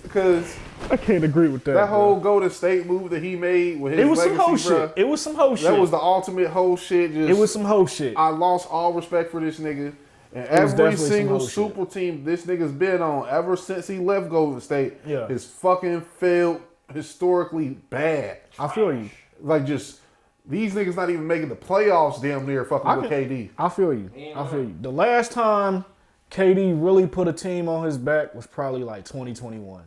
Because I can't agree with that. that whole Golden State move that he made with his it was legacy, some hoe bro, shit. It was some hoe shit. that was the ultimate whole shit. Just, It was some hoe shit. I lost all respect for this nigga. And was every definitely some single hoe shit. super team this nigga's been on ever since he left Golden State Yeah. is fucking failed historically bad. I feel you. Like just these niggas not even making the playoffs damn near fucking with KD. I feel you. Yeah. I feel you. The last time KD really put a team on his back was probably like 2021.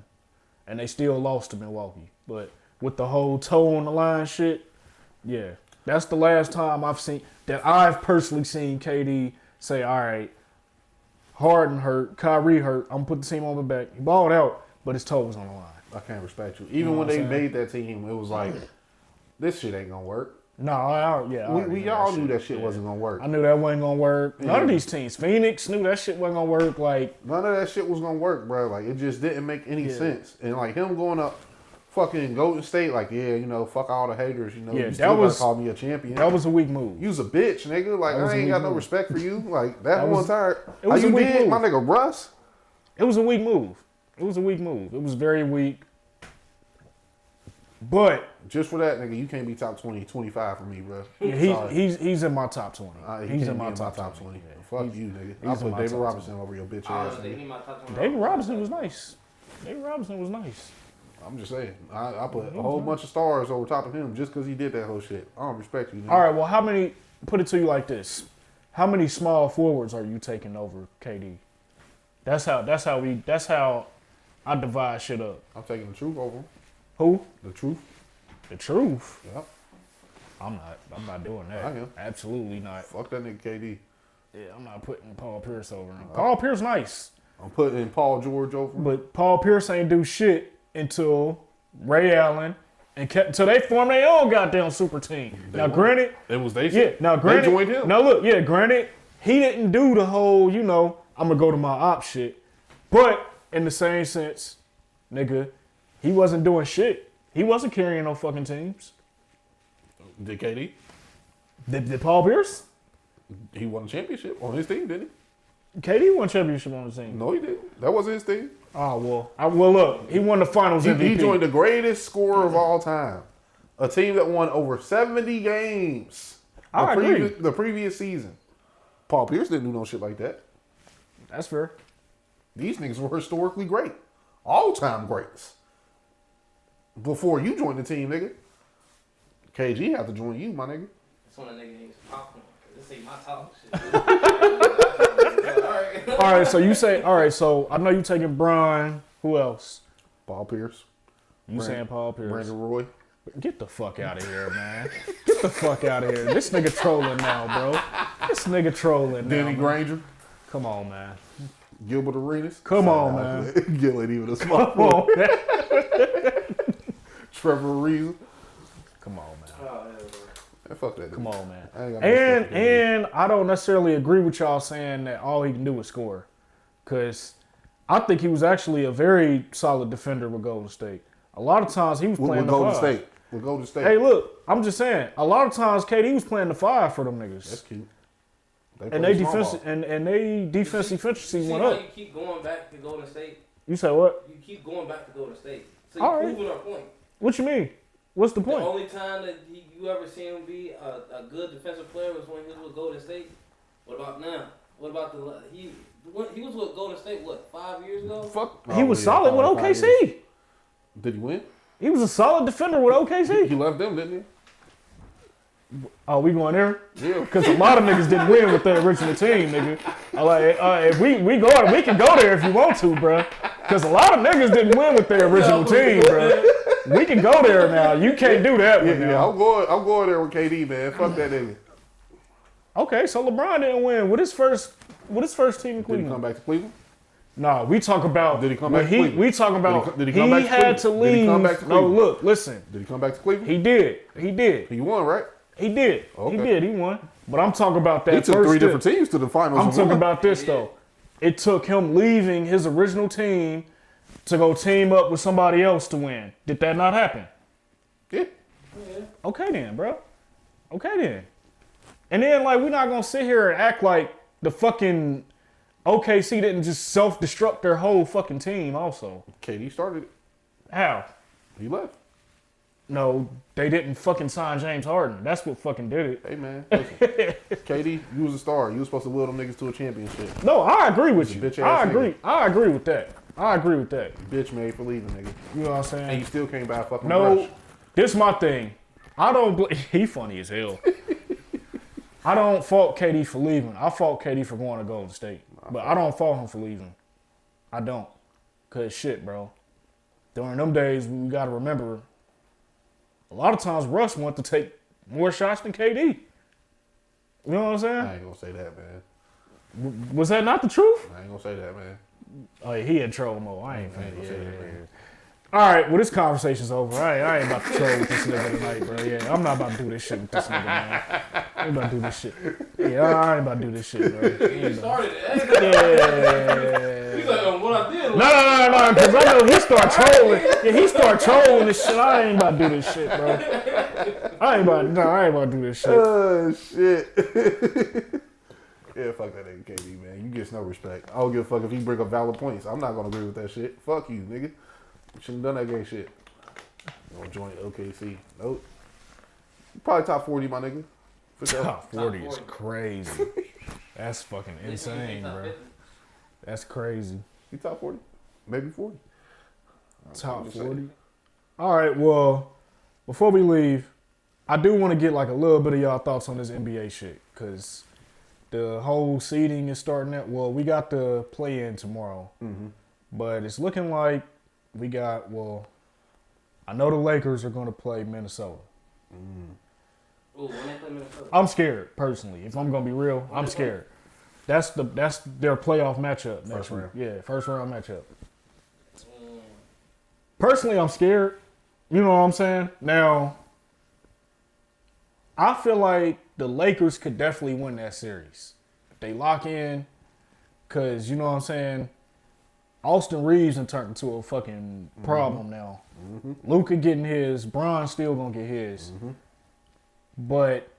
And they still lost to Milwaukee. But with the whole toe on the line shit, yeah. That's the last time I've personally seen KD say, all right, Harden hurt, Kyrie hurt, I'm gonna put the team on my back. He balled out, but his toe was on the line. I can't respect you. Even know when what they I'm made that team, it was like, this shit ain't gonna work. No, I already We knew all knew that shit. shit Yeah. wasn't gonna work. I knew that wasn't gonna work. None Yeah. of these teams, Phoenix knew that shit wasn't gonna work. Like, None of that shit was gonna work, bro. Like it just didn't make any Yeah. sense. And like him going up fucking Golden State, like, yeah, fuck all the haters, Yeah, you that still was- gotta call me a champion. that was a weak move. You was a bitch, nigga. Like That was I a ain't weak got no move. respect for you. Like that That one was- time. it was How a you weak did, move. my nigga Russ? It was a weak move. It was a weak move. It was very weak. But Just for that, nigga, you can't be top 20, 25 for me, bro. yeah, Sorry. he's in my top 20. He He's can't in be my top 20. Yeah, fuck you, nigga. he's I'll in put my David top Robinson over your bitch ass. They Nigga. need my top 20. David Robinson was nice. David Robinson was nice. I'm just saying. I put a whole bunch of stars over top of him just because he did that whole shit. I don't respect you, nigga. All right, well, put it to you like this. How many small forwards are you taking over KD? That's how I divide shit up. I'm taking the truth over him. Who? The truth. The truth. Yep. I'm not doing that. I am. Absolutely not. Fuck that nigga KD. Yeah, I'm not putting Paul Pierce over him. Paul Pierce nice. I'm putting Paul George over him. But Paul Pierce ain't do shit until Ray Allen until they formed their own goddamn super team. Now, granted, It was they yeah. shit. Now, granted, They joined him. Now, look, yeah, granted, he didn't do the whole, I'm gonna go to my op shit. But in the same sense, nigga, he wasn't doing shit. He wasn't carrying no fucking teams. Did KD? Did Paul Pierce? He won a championship on his team, didn't KD won championship on the team. he? No, he didn't. That wasn't his team. Oh well, look, he won the Finals MVP. He joined the greatest scorer of all time. A team that won over 70 games I agree. the previous season. Paul Pierce didn't do no shit like that. That's fair. These niggas were historically great. All-time greats. Before you joined the team, nigga. KG had to join you, my nigga. That's when a nigga needs popcorn. This ain't my talk shit. All right, so you say, all right, so I know you taking Bron. Who else? Paul Pierce. You saying Paul Pierce? Brandon Roy. Get the fuck out of here, man. Get the fuck out of here. This nigga trolling now, bro. This nigga trolling now. Danny man. Granger. Come on, man. Gilbert Arenas. Come on, man. Gil ain't even a small Come on, man. Trevor Ariza. Come on, man. Oh, yeah, Man, fuck that. Come on, man. I ain't got no respect for that And I don't necessarily agree with y'all saying that all he can do is score. Because I think he was actually a very solid defender with Golden State. A lot of times he was playing with the Golden five. State. With Golden State. Hey, look, I'm just saying. A lot of times KD was playing the five for them niggas. That's cute. And play they small defense ball. and they defense efficiency See went how up. you keep going back to Golden State? You say what? You keep going back to Golden State. So All you're right. proving our point. What you mean? What's the The point? only time that you ever seen him be a good defensive player was when he was with Golden State. What about now? What about he was with Golden State, 5 years ago? Fuck. He was solid with probably 5 OKC. years. Did he win? He was a solid defender with OKC. He left them, didn't Oh, we going there? he? Yeah. Because a lot of niggas didn't win with their original team, nigga. If we can go there if you want to, bruh. Because a lot of niggas didn't win with their original team, bruh. We can go there now. You can't do that one Yeah, now. I'm going there with KD, man. Fuck that nigga. Okay, so LeBron didn't win with his first team in Did he Cleveland. come back to Cleveland? No, we talk about. Did he come when back to Cleveland? We talk about. Did he come back to had to Cleveland? leave. Did he come back to No, Cleveland? look, listen. Did he come back to Cleveland? He did. He won, right? He did. Okay. He did. He won. But I'm talking about that. He took first 3 step. different teams to the finals. I'm and talking won. about this though. It took him leaving his original team to go team up with somebody else to win. Did that not happen? Yeah. Okay then, bro. Okay then. And then like we're not gonna sit here and act like the fucking OKC didn't just self-destruct their whole fucking team also. KD started it. How? He left. No, they didn't fucking sign James Harden. That's what fucking did it. Hey, man. Listen. KD, you was a star. You was supposed to will them niggas to a championship. No, I agree with you. Bitch I ass agree. I agree with that. I agree with that. Bitch made for leaving, nigga. You know what I'm saying? And you still came by a fucking No, rush. this my thing. I don't. He funny as hell. I don't fault KD for leaving. I fault KD for going to Golden State, but I don't fault him for leaving. I don't, cause shit, bro. During them days, we gotta remember. A lot of times, Russ wanted to take more shots than KD. You know what I'm saying? I ain't gonna say that, man. Was that not the truth? I ain't gonna say that, man. Oh, yeah, he in troll mode. I ain't gonna finna. say Yeah, that, yeah, man. yeah. All right, well, this conversation's over. I ain't about to troll with this nigga tonight, bro. Yeah, I'm not about to do this shit with this nigga, man. I ain't about to do this shit. Yeah, I ain't about to do this shit, bro. You started it. Yeah. He's like, what I did. No, because I know he start trolling. Yeah, he start trolling this shit. I ain't about to do this shit, bro. I ain't about to do this shit. Oh, shit. Yeah, fuck that nigga KD, man. You get no respect. I don't give a fuck if he bring up valid points. I'm not gonna agree with that shit. Fuck you, nigga. You shouldn't have done that gay shit. You don't join OKC. Nope. You probably top 40, my nigga. For sure. Top 40 is crazy. That's fucking insane, bro. That's crazy. You top 40? Maybe 40. Top 40. All right, well, before we leave, I do want to get like a little bit of y'all thoughts on this NBA shit, because the whole seeding is starting at, well, we got the play-in tomorrow, but it's looking like we got, well, I know the Lakers are going to play Minnesota. Ooh, when they play Minnesota. I'm scared, personally. If I'm going to be real, I'm scared. That's their playoff matchup next week. round. Yeah, first round matchup. Personally, I'm scared. You know what I'm saying? Now, I feel like the Lakers could definitely win that series. If they lock in, because, you know what I'm saying, Austin Reeves done turned into a fucking problem now. Luka getting his, Bron still going to get his. But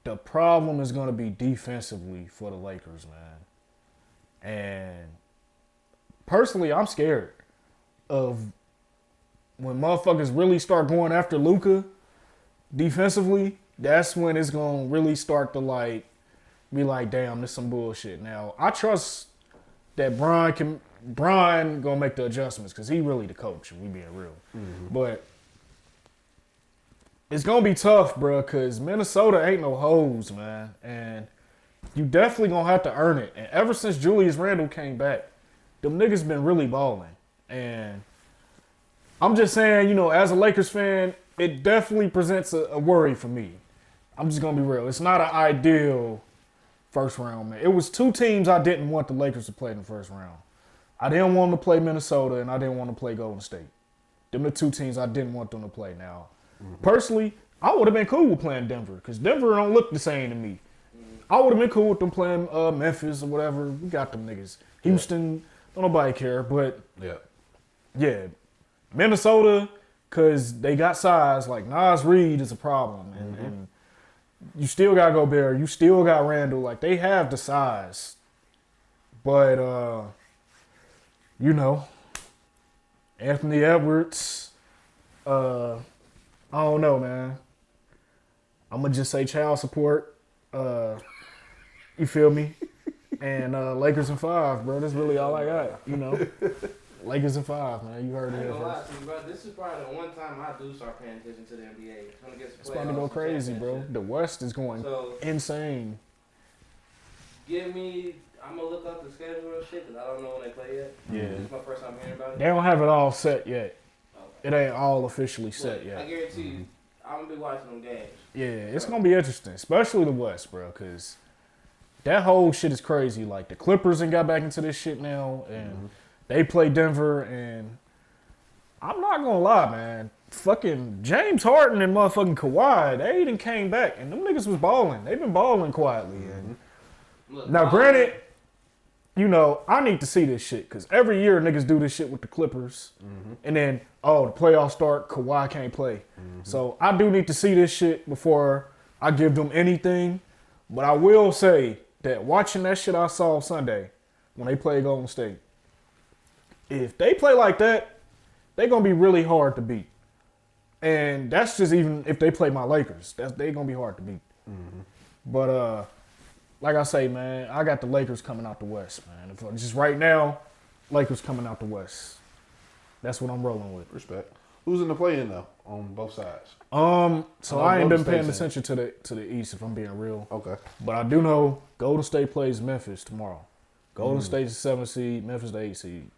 the problem is going to be defensively for the Lakers, man. And personally, I'm scared of when motherfuckers really start going after Luka defensively. That's when it's going to really start to like be like, damn, this some bullshit. Now, I trust that Brian gonna make the adjustments because he really the coach, if we being real. But it's gonna be tough, bro, because Minnesota ain't no hoes, man. And you definitely gonna have to earn it. And ever since Julius Randle came back, them niggas been really balling. And I'm just saying, you know, as a Lakers fan, it definitely presents a worry for me. I'm just gonna be real. It's not an ideal first round, man. It was two teams I didn't want the Lakers to play in the first round. I didn't want them to play Minnesota, and I didn't want to play Golden State. Them the two teams I didn't want them to play. Now, personally, I would have been cool with playing Denver, because Denver don't look the same to me. I would have been cool with them playing Memphis or whatever. We got them niggas. Houston, don't nobody care. But, yeah, Minnesota, because they got size. Like, Nas Reed is a problem. And you still got Gobert. You still got Randall. Like, they have the size. But, you know, Anthony Edwards, I don't know, man. I'm going to just say child support. You feel me? And Lakers in 5, bro. That's really all I got, you know. Lakers in 5, man. You heard it I here ain't gonna lie first. to you, bro. This is probably the one time I do start paying attention to the NBA. Trying to get some It's about to playoffs go and crazy, bro. championship. The West is going So, insane. I'm gonna look up the schedule and shit, because I don't know when they play yet. Yeah. This is my first time hearing about it. They don't have it all set yet. Okay. It ain't all officially set But yet. I guarantee you, I'm gonna be watching them games. Yeah, it's gonna be interesting, especially the West, bro, because that whole shit is crazy. Like the Clippers and got back into this shit now, and they play Denver, and I'm not gonna lie, man. Fucking James Harden and motherfucking Kawhi, they done came back, and them niggas was balling. They've been balling quietly. And Look, now, granted, you know, I need to see this shit because every year niggas do this shit with the Clippers, and then the playoffs start, Kawhi can't play. So I do need to see this shit before I give them anything. But I will say that watching that shit I saw Sunday when they played Golden State, if they play like that, they're gonna be really hard to beat. And that's just even if they play my Lakers, they gonna be hard to beat. But like I say, man, I got the Lakers coming out the West, man. Just right now, Lakers coming out the West. That's what I'm rolling with. Respect. Who's in the play-in though on both sides? So I ain't been paying State's attention to the East, if I'm being real. Okay. But I do know Golden State plays Memphis tomorrow. Golden State's the 7th seed, Memphis the 8th seed.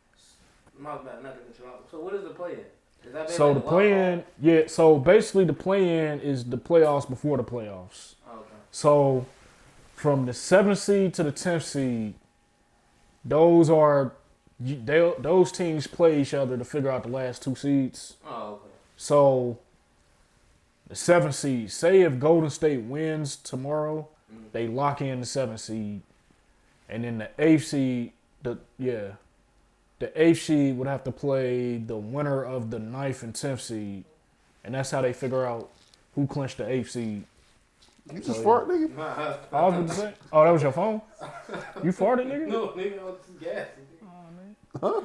My bad, not to cut you off. So what is the play-in? Is that So the wild play-in, yeah. So basically, the play-in is the playoffs before the playoffs. card? Okay. So from the 7th seed to the 10th seed, those teams play each other to figure out the last 2 seeds. Oh, okay. So the 7th seed, say if Golden State wins tomorrow, they lock in the 7th seed, and then the 8th seed, the 8th seed would have to play the winner of the 9th and 10th seed, and that's how they figure out who clinched the 8th seed. You just fart, nigga? I was going to say, oh, that was your phone? You farted, nigga? No, nigga, I was just gassing.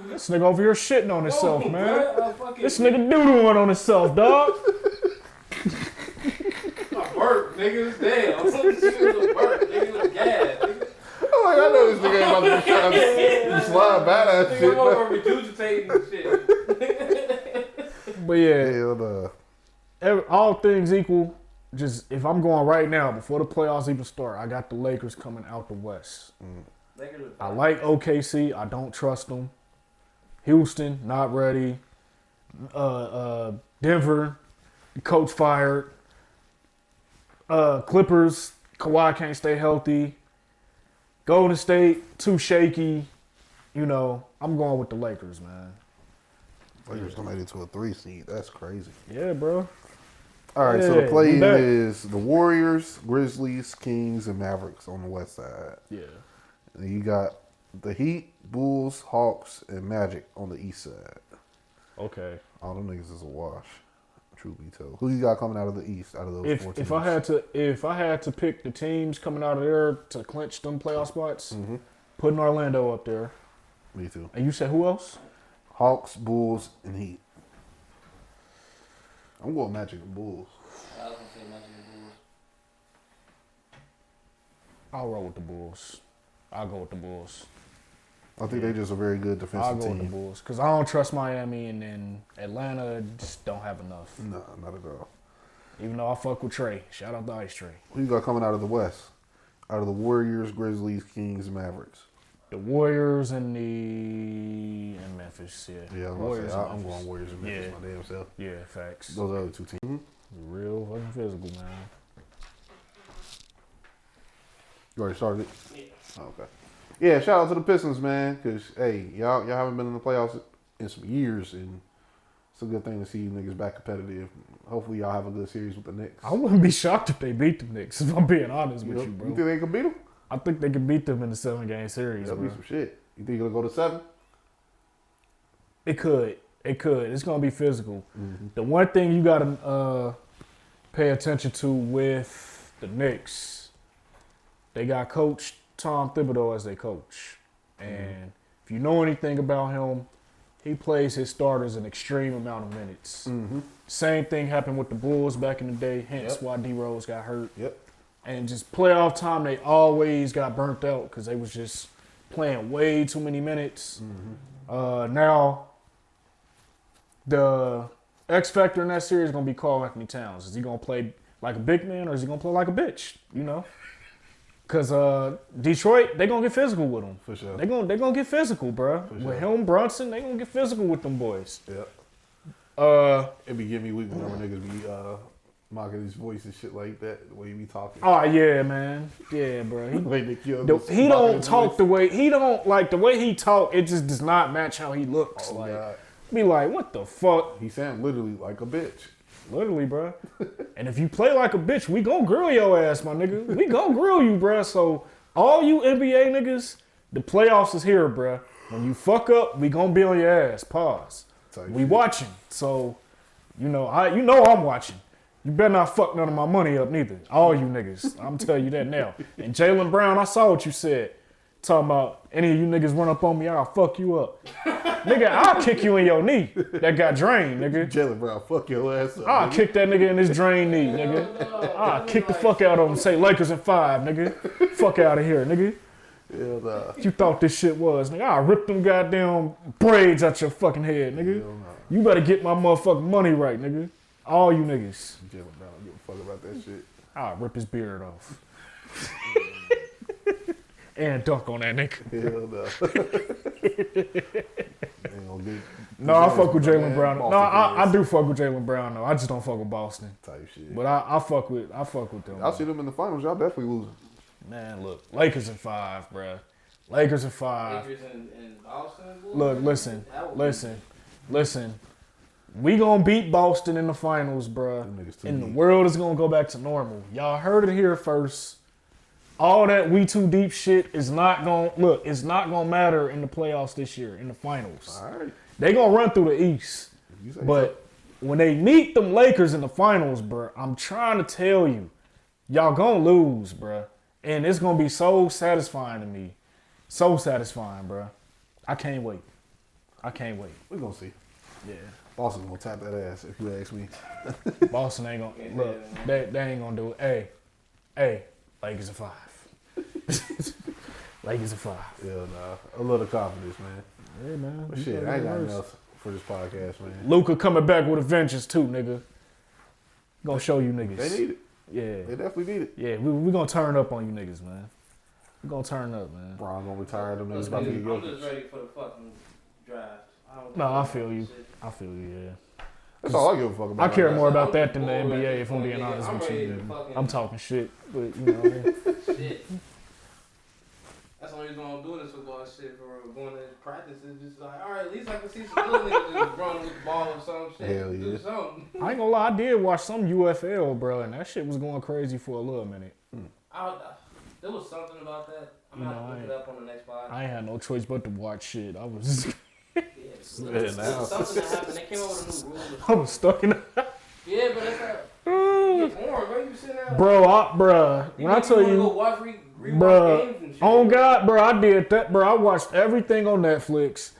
This nigga over here shitting on himself, Oh, man. bruh, This nigga doodling on himself, dog. I burped, nigga. Damn. This nigga was burped. Nigga was gas. Nigga. I'm like, I know this nigga ain't about to be trying to slide badass Nigga, shit. I'm over regurgitating and shit. But yeah, Hell nah. all things equal, just if I'm going right now, before the playoffs even start, I got the Lakers coming out the West. I like OKC. I don't trust them. Houston, not ready. Denver, coach fired. Clippers, Kawhi can't stay healthy. Golden State, too shaky. You know, I'm going with the Lakers, man. Lakers done made it to a 3 seed. That's crazy. Yeah, bro. All right, so the Yeah, play-in we back. is the Warriors, Grizzlies, Kings, and Mavericks on the west side. Yeah. And you got the Heat, Bulls, Hawks, and Magic on the east side. Okay. All them niggas is a wash, truth be told. Who you got coming out of the east out of those 4 teams? If I had to pick the teams coming out of there to clinch them playoff spots, putting Orlando up there. Me too. And you said who else? Hawks, Bulls, and Heat. I'm going Magic and Bulls. I was gonna say Magic and Bulls. I'll roll with the Bulls. I'll go with the Bulls. I think they just a very good I'll defensive go with the team. Bulls because I don't trust Miami, and then Atlanta just don't have enough. No, not at all. Even though I fuck with Trey. Shout out to Ice Trey. Who you got coming out of the west? Out of the Warriors, Grizzlies, Kings, and Mavericks. The Warriors and Memphis. Yeah. Yeah, Warriors. And I'm Memphis. going Warriors and Memphis Yeah. my damn self. Yeah, facts. Those other 2 teams. Real fucking physical, man. You already started it? Yeah. Oh, okay. Yeah, shout out to the Pistons, man, because, hey, y'all haven't been in the playoffs in some years, and it's a good thing to see you niggas back competitive. Hopefully y'all have a good series with the Knicks. I wouldn't be shocked if they beat the Knicks, if I'm being honest with you, bro. You think they can beat them? I think they can beat them in the 7-game series, That'll bro. be some shit. You think it'll go to 7? It could. It's going to be physical. The one thing you got to pay attention to with the Knicks, they got Coach Tom Thibodeau as their coach. And if you know anything about him, he plays his starters an extreme amount of minutes. Same thing happened with the Bulls back in the day, hence why D-Rose got hurt. Yep. And just playoff time, they always got burnt out because they was just playing way too many minutes. Now, the X factor in that series is going to be Karl Anthony Towns. Is he going to play like a big man or is he going to play like a bitch? You know? Because Detroit, they going to get physical with him. For sure. They gonna get physical, bro. For With sure. him, Brunson, they going to get physical with them boys. Yep. It be giving me weak whenever niggas be mocking his voice and shit like that. The way he be talking. Oh yeah, man. Yeah, bro. The way Nick Young He was mocking don't his talk voice. the way he don't like the way he talk. It just does not match how he looks. Oh, like, God. be like, what the fuck? He sound literally like a bitch. Literally, bro. And if you play like a bitch, we gon' grill your ass, my nigga. We gon' grill you, bro. So all you NBA niggas, the playoffs is here, bro. When you fuck up, we gon' be on your ass. Pause. Type We shit. watching. So, I'm watching. You better not fuck none of my money up neither. All you niggas. I'm telling you that now. And Jaylen Brown, I saw what you said. Talking about any of you niggas run up on me, I'll fuck you up. Nigga, I'll kick you in your knee. That got drained, nigga. Jaylen Brown, fuck your ass up. I'll nigga. kick that nigga in his drained knee, nigga. I'll kick the fuck out of him. Say Lakers in 5, nigga. Fuck out of here, nigga. Hell nah. What you thought this shit was, nigga? I'll rip them goddamn braids out your fucking head, nigga. Hell nah. You better get my motherfucking money right, nigga. All you niggas. Jaylen Brown don't give a fuck about that shit. I'll rip his beard off. And dunk on that nigga. Hell nah. Ain't gonna get No, I fuck with Jaylen Man, Brown. No, Boston I fans do fuck with Jaylen Brown though. I just don't fuck with Boston. type shit. But I fuck with them. Y'all see them in the finals. Y'all definitely losing. Man, look, Lakers in 5, bruh. Lakers in 5. Lakers and Boston. Boy. Look, listen. We gonna beat Boston in the finals, bruh. Them niggas too And the deep. world is gonna go back to normal. Y'all heard it here first. All that we too deep shit is not gonna matter in the playoffs this year, in the finals. All right. They gonna run through the East. You say But when they meet them Lakers in the finals, bruh, I'm trying to tell you, y'all gonna lose, bruh. And it's gonna be so satisfying to me. So satisfying, bruh. I can't wait. we gonna see. Yeah. Boston gonna tap that ass if you ask me. Boston ain't gonna look. They ain't gonna do it. Hey, Lakers in 5. Lakers in 5. Yeah, nah. A little confidence, man. Yeah, man. But shit, I ain't got enough for this podcast, man. Luka coming back with a vengeance too, nigga. Gonna show you niggas. They need it. Yeah. They definitely need it. Yeah, we gonna turn up on you niggas, man. We gonna turn up, man. Bron gonna retire. Them niggas I'm about to get just Jokic. ready for the fucking draft. No, I feel you. I feel you, yeah. That's all I give a fuck about. I care right more now. about that than the NBA, if I'm being honest with you. I'm talking shit, but you know. Shit. That's the only reason I'm doing this football shit for going to practice. Is just like, all right, at least I can see some little niggas just running with the ball or some shit. Hell Do yeah. something. I ain't gonna lie, I did watch some UFL, bro, and that shit was going crazy for a little minute. There was something about that. I'm You gonna know, have to look it up on the next pod. I ain't had no choice but to watch shit. I was Yeah, Yeah, now. something that happened. They came up with a new rule. Or I was stuck in the yeah, but it's like, you get boring, bro. You sitting there. bruh, when I tell wanna you, go watch rewatch bruh, games and shit. on God, bro, I did that, bro. I watched everything on Netflix.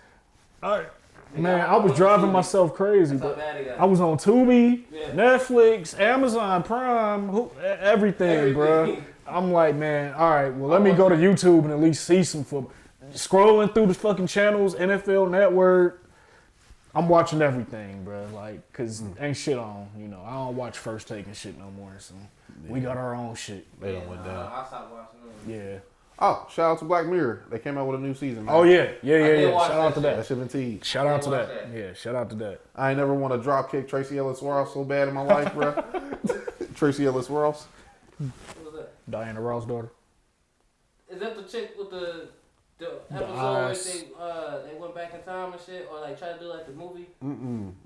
Man, I was driving myself crazy, That's how but bad it got. I was on Tubi, Yeah. Netflix, Amazon Prime, everything, bro. I'm like, man, all right, well, let me go to YouTube and at least see some football. Scrolling through the fucking channels, NFL Network, I'm watching everything, bro. Like, cause ain't shit on, you know. I don't watch First Take and shit no more, so we got our own shit. They done went down. I stopped watching them. Yeah. Oh, shout out to Black Mirror. They came out with a new season, man. Oh yeah. did watch Shout out to that That that. shit been teased. Shout out to watch that. that. Yeah, shout out to that. I ain't never want to drop kick Tracy Ellis Ross so bad in my life, bro. Tracy Ellis Ross. What was that? Diana Ross' daughter. Is that the chick with the episode eyes. where they went back in time and shit, or like try to do like the movie?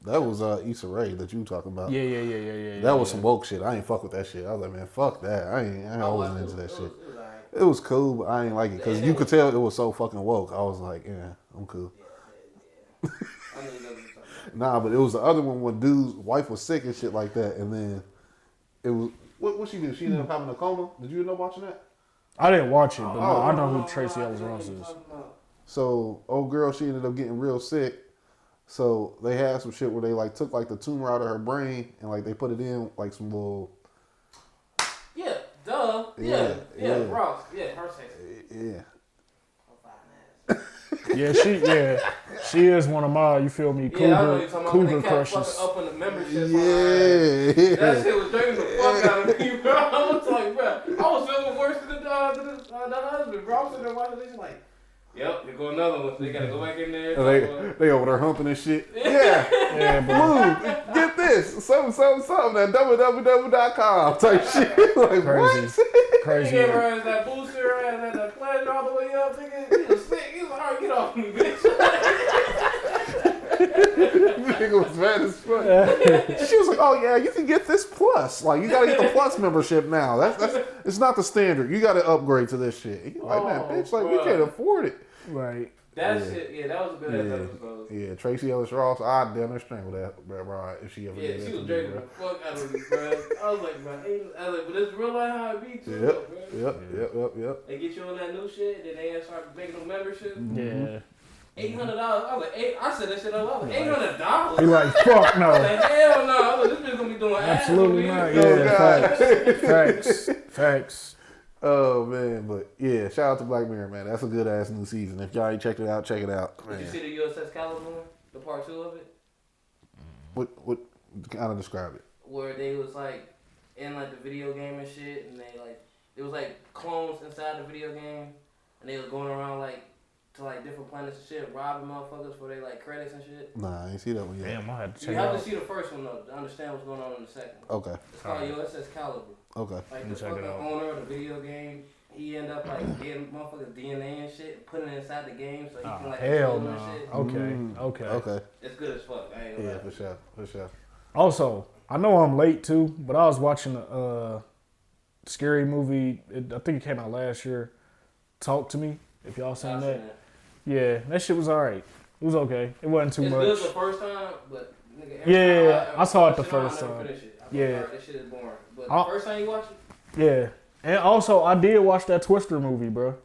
That was Issa Rae that you talking about. Yeah. That was some woke shit. I ain't fuck with that shit. I was like, man, fuck that. I wasn't into that shit. It was alright. It was cool, but I ain't like it because you could tell it was so fucking woke. I was like, yeah, I'm cool. I knew that was something. Nah, but it was the other one when dude's wife was sick and shit like that, and then it was what she did? She ended up having a coma. Did you end up watching that? I didn't watch it, but Oh, I know who Tracy Ellis Ross is. So old girl, she ended up getting real sick. So they had some shit where they like took like the tumor out of her brain and like they put it in like some little Yeah, duh. Yeah, Yeah, yeah. Ross. Yeah, her sex. yeah. She is one of my, you feel me, Yeah, I know you're talking about when cougar they kept crushes. fucking up in the membership. Yeah. That shit was draining the fuck out of me, bro. I was like, bro, I was feeling worse than the husband, bro. I was sitting there watching this like, Yep, here go another one. They gotta go back in there. They over there humping and shit. Yeah, Blue, get this. Something at www.com type shit. Like, Crazy. what? Crazy. He gave her ass that booster and that pleasure all the way up. Nigga, he was sick. He was like, all right, get off me, bitch. Nigga was mad as fuck. She was like, "Oh yeah, you can get this plus. Like, you gotta get the plus membership now. That's it's not the standard. You gotta upgrade to this shit." He's like, "Man, bitch, like we can't afford it." Right. That shit, yeah, that was a good ass episode. Yeah, Tracy Ellis Ross, I'd damn strangle that, bro, if she ever Yeah, did that. she was to me, drinking bro. the fuck out of me, bro. I was like, bro, but it's real life how it be too, bro. Yep. They get you on that new shit, then they start making them membership. Yeah. $800. I was like, I said that shit out loud. $800. He like, fuck I no. was like, hell no. I was like, this bitch gonna be doing Absolutely ass not. with me. Yeah, facts. Oh man, but yeah, shout out to Black Mirror, man. That's a good ass new season. If y'all ain't checked it out, check it out. Did you see the USS Calibur one? The part 2 of it? What kind of describe it? Where they was like in like the video game and shit, and they like it was like clones inside the video game, and they was going around like to like different planets and shit, robbing motherfuckers for their like credits and shit. Nah, I ain't see that one yet. Damn, I had to check You it have out. to see the first one though to understand what's going on in the second. Okay. It's called USS Calibur. Okay. Like the Check it fucking out. owner of the video game, he end up like getting motherfuckers DNA and shit, and putting it inside the game so he can like Hell control them no. and shit. Okay. It's good as fuck. I ain't gonna Yeah, lie. for sure. Also, I know I'm late too, but I was watching a scary movie. I think it came out last year. Talk to Me. If y'all seen that. Yeah, that shit was alright. It was okay. It wasn't too It's much. good the first time, but nigga, every Yeah, time I saw it the watch I'll first never time. finish it. Yeah. Alright, this shit is boring. But the I'll- first time you watch it, Yeah, and also I did watch that Twister movie, bro.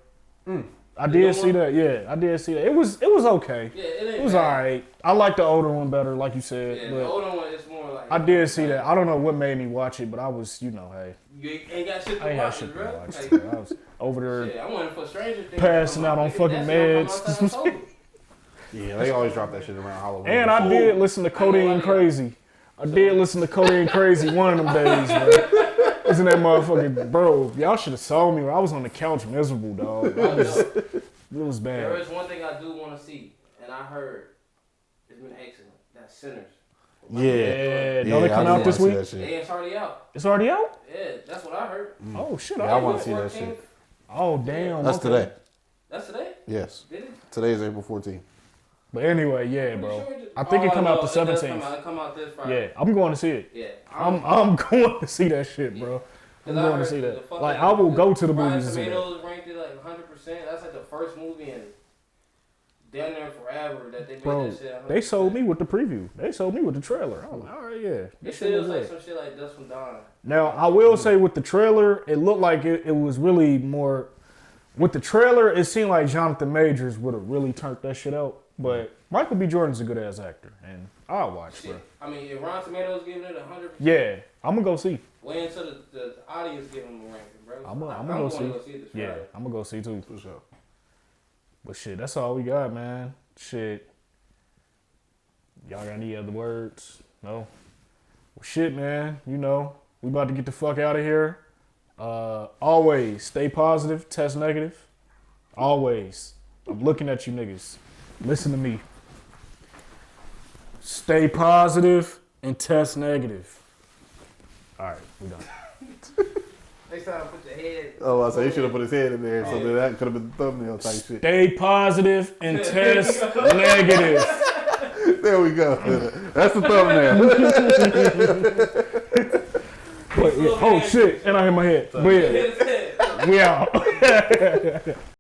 I did see that. Yeah, I did see that. It was okay. yeah, it ain't It was bad. alright. I like the older one better, like you said. Yeah, the but older one is more like. I did see that. I don't know what made me watch it, but I was, hey, You ain't got shit I to ain't had watch, shit to bro. watch. Like, Bro. I was over there. shit, I went for Stranger Things. Passing out on Nigga, fucking that shit meds. come out October. Yeah, they always drop that shit around Halloween. And I did listen to Codeine Crazy. I did listen to Codeine Crazy one of them days, bro. Isn't that motherfucking, bro? Y'all should have saw me. I was on the couch miserable, dog. It was There bad. is one thing I do want to see, and I heard it's been excellent. That's Sinners. Yeah, don't it come I out do this wanna week? see that Yeah, shit. it's already out. It's already out? Yeah, that's what I heard. Oh, shit. Yeah, I alright. want to see that shit. Oh, damn. That's okay. today. That's today? Yes. Did it? Today is April 14th. But anyway, yeah, Pretty bro. sure it I think it come out the no, it does 17th. It come out this Friday. Yeah, I'm going to see it. Yeah. I'm going to see that shit, bro. I'm going to see that. Like, I will go to the movies and see that. Tomatoes ranked it like 100%. That's like the first movie in down there forever that they made Bro, that shit 100%. they sold me with the preview. They sold me with the trailer. I'm like, all right, yeah. It This shit feels was like good. some shit like Dust from Dawn. Now, I will say with the trailer, it looked like it was really more. With the trailer, it seemed like Jonathan Majors would have really turned that shit out. But Michael B. Jordan's a good ass actor, and I'll watch, bro. Shit. I mean, if Rotten Tomatoes giving it 100%, Yeah, I'm gonna go see. way into the audience giving them a ranking, bro. I'm gonna going go to see. go see it this Yeah, Friday. I'm gonna go see too. For sure. But shit, that's all we got, man. Shit. Y'all got any other words? No? Well, shit, man. We about to get the fuck out of here. Always stay positive, test negative. Always. I'm looking at you niggas. Listen to me. Stay positive and test negative. All right, we done. Next time, put your head. Oh, I say he should have put his head in there, so that could have been the thumbnail type shit. Stay positive and test negative. There we go. That's the thumbnail. Oh shit! And I hit my head. But yeah, we out.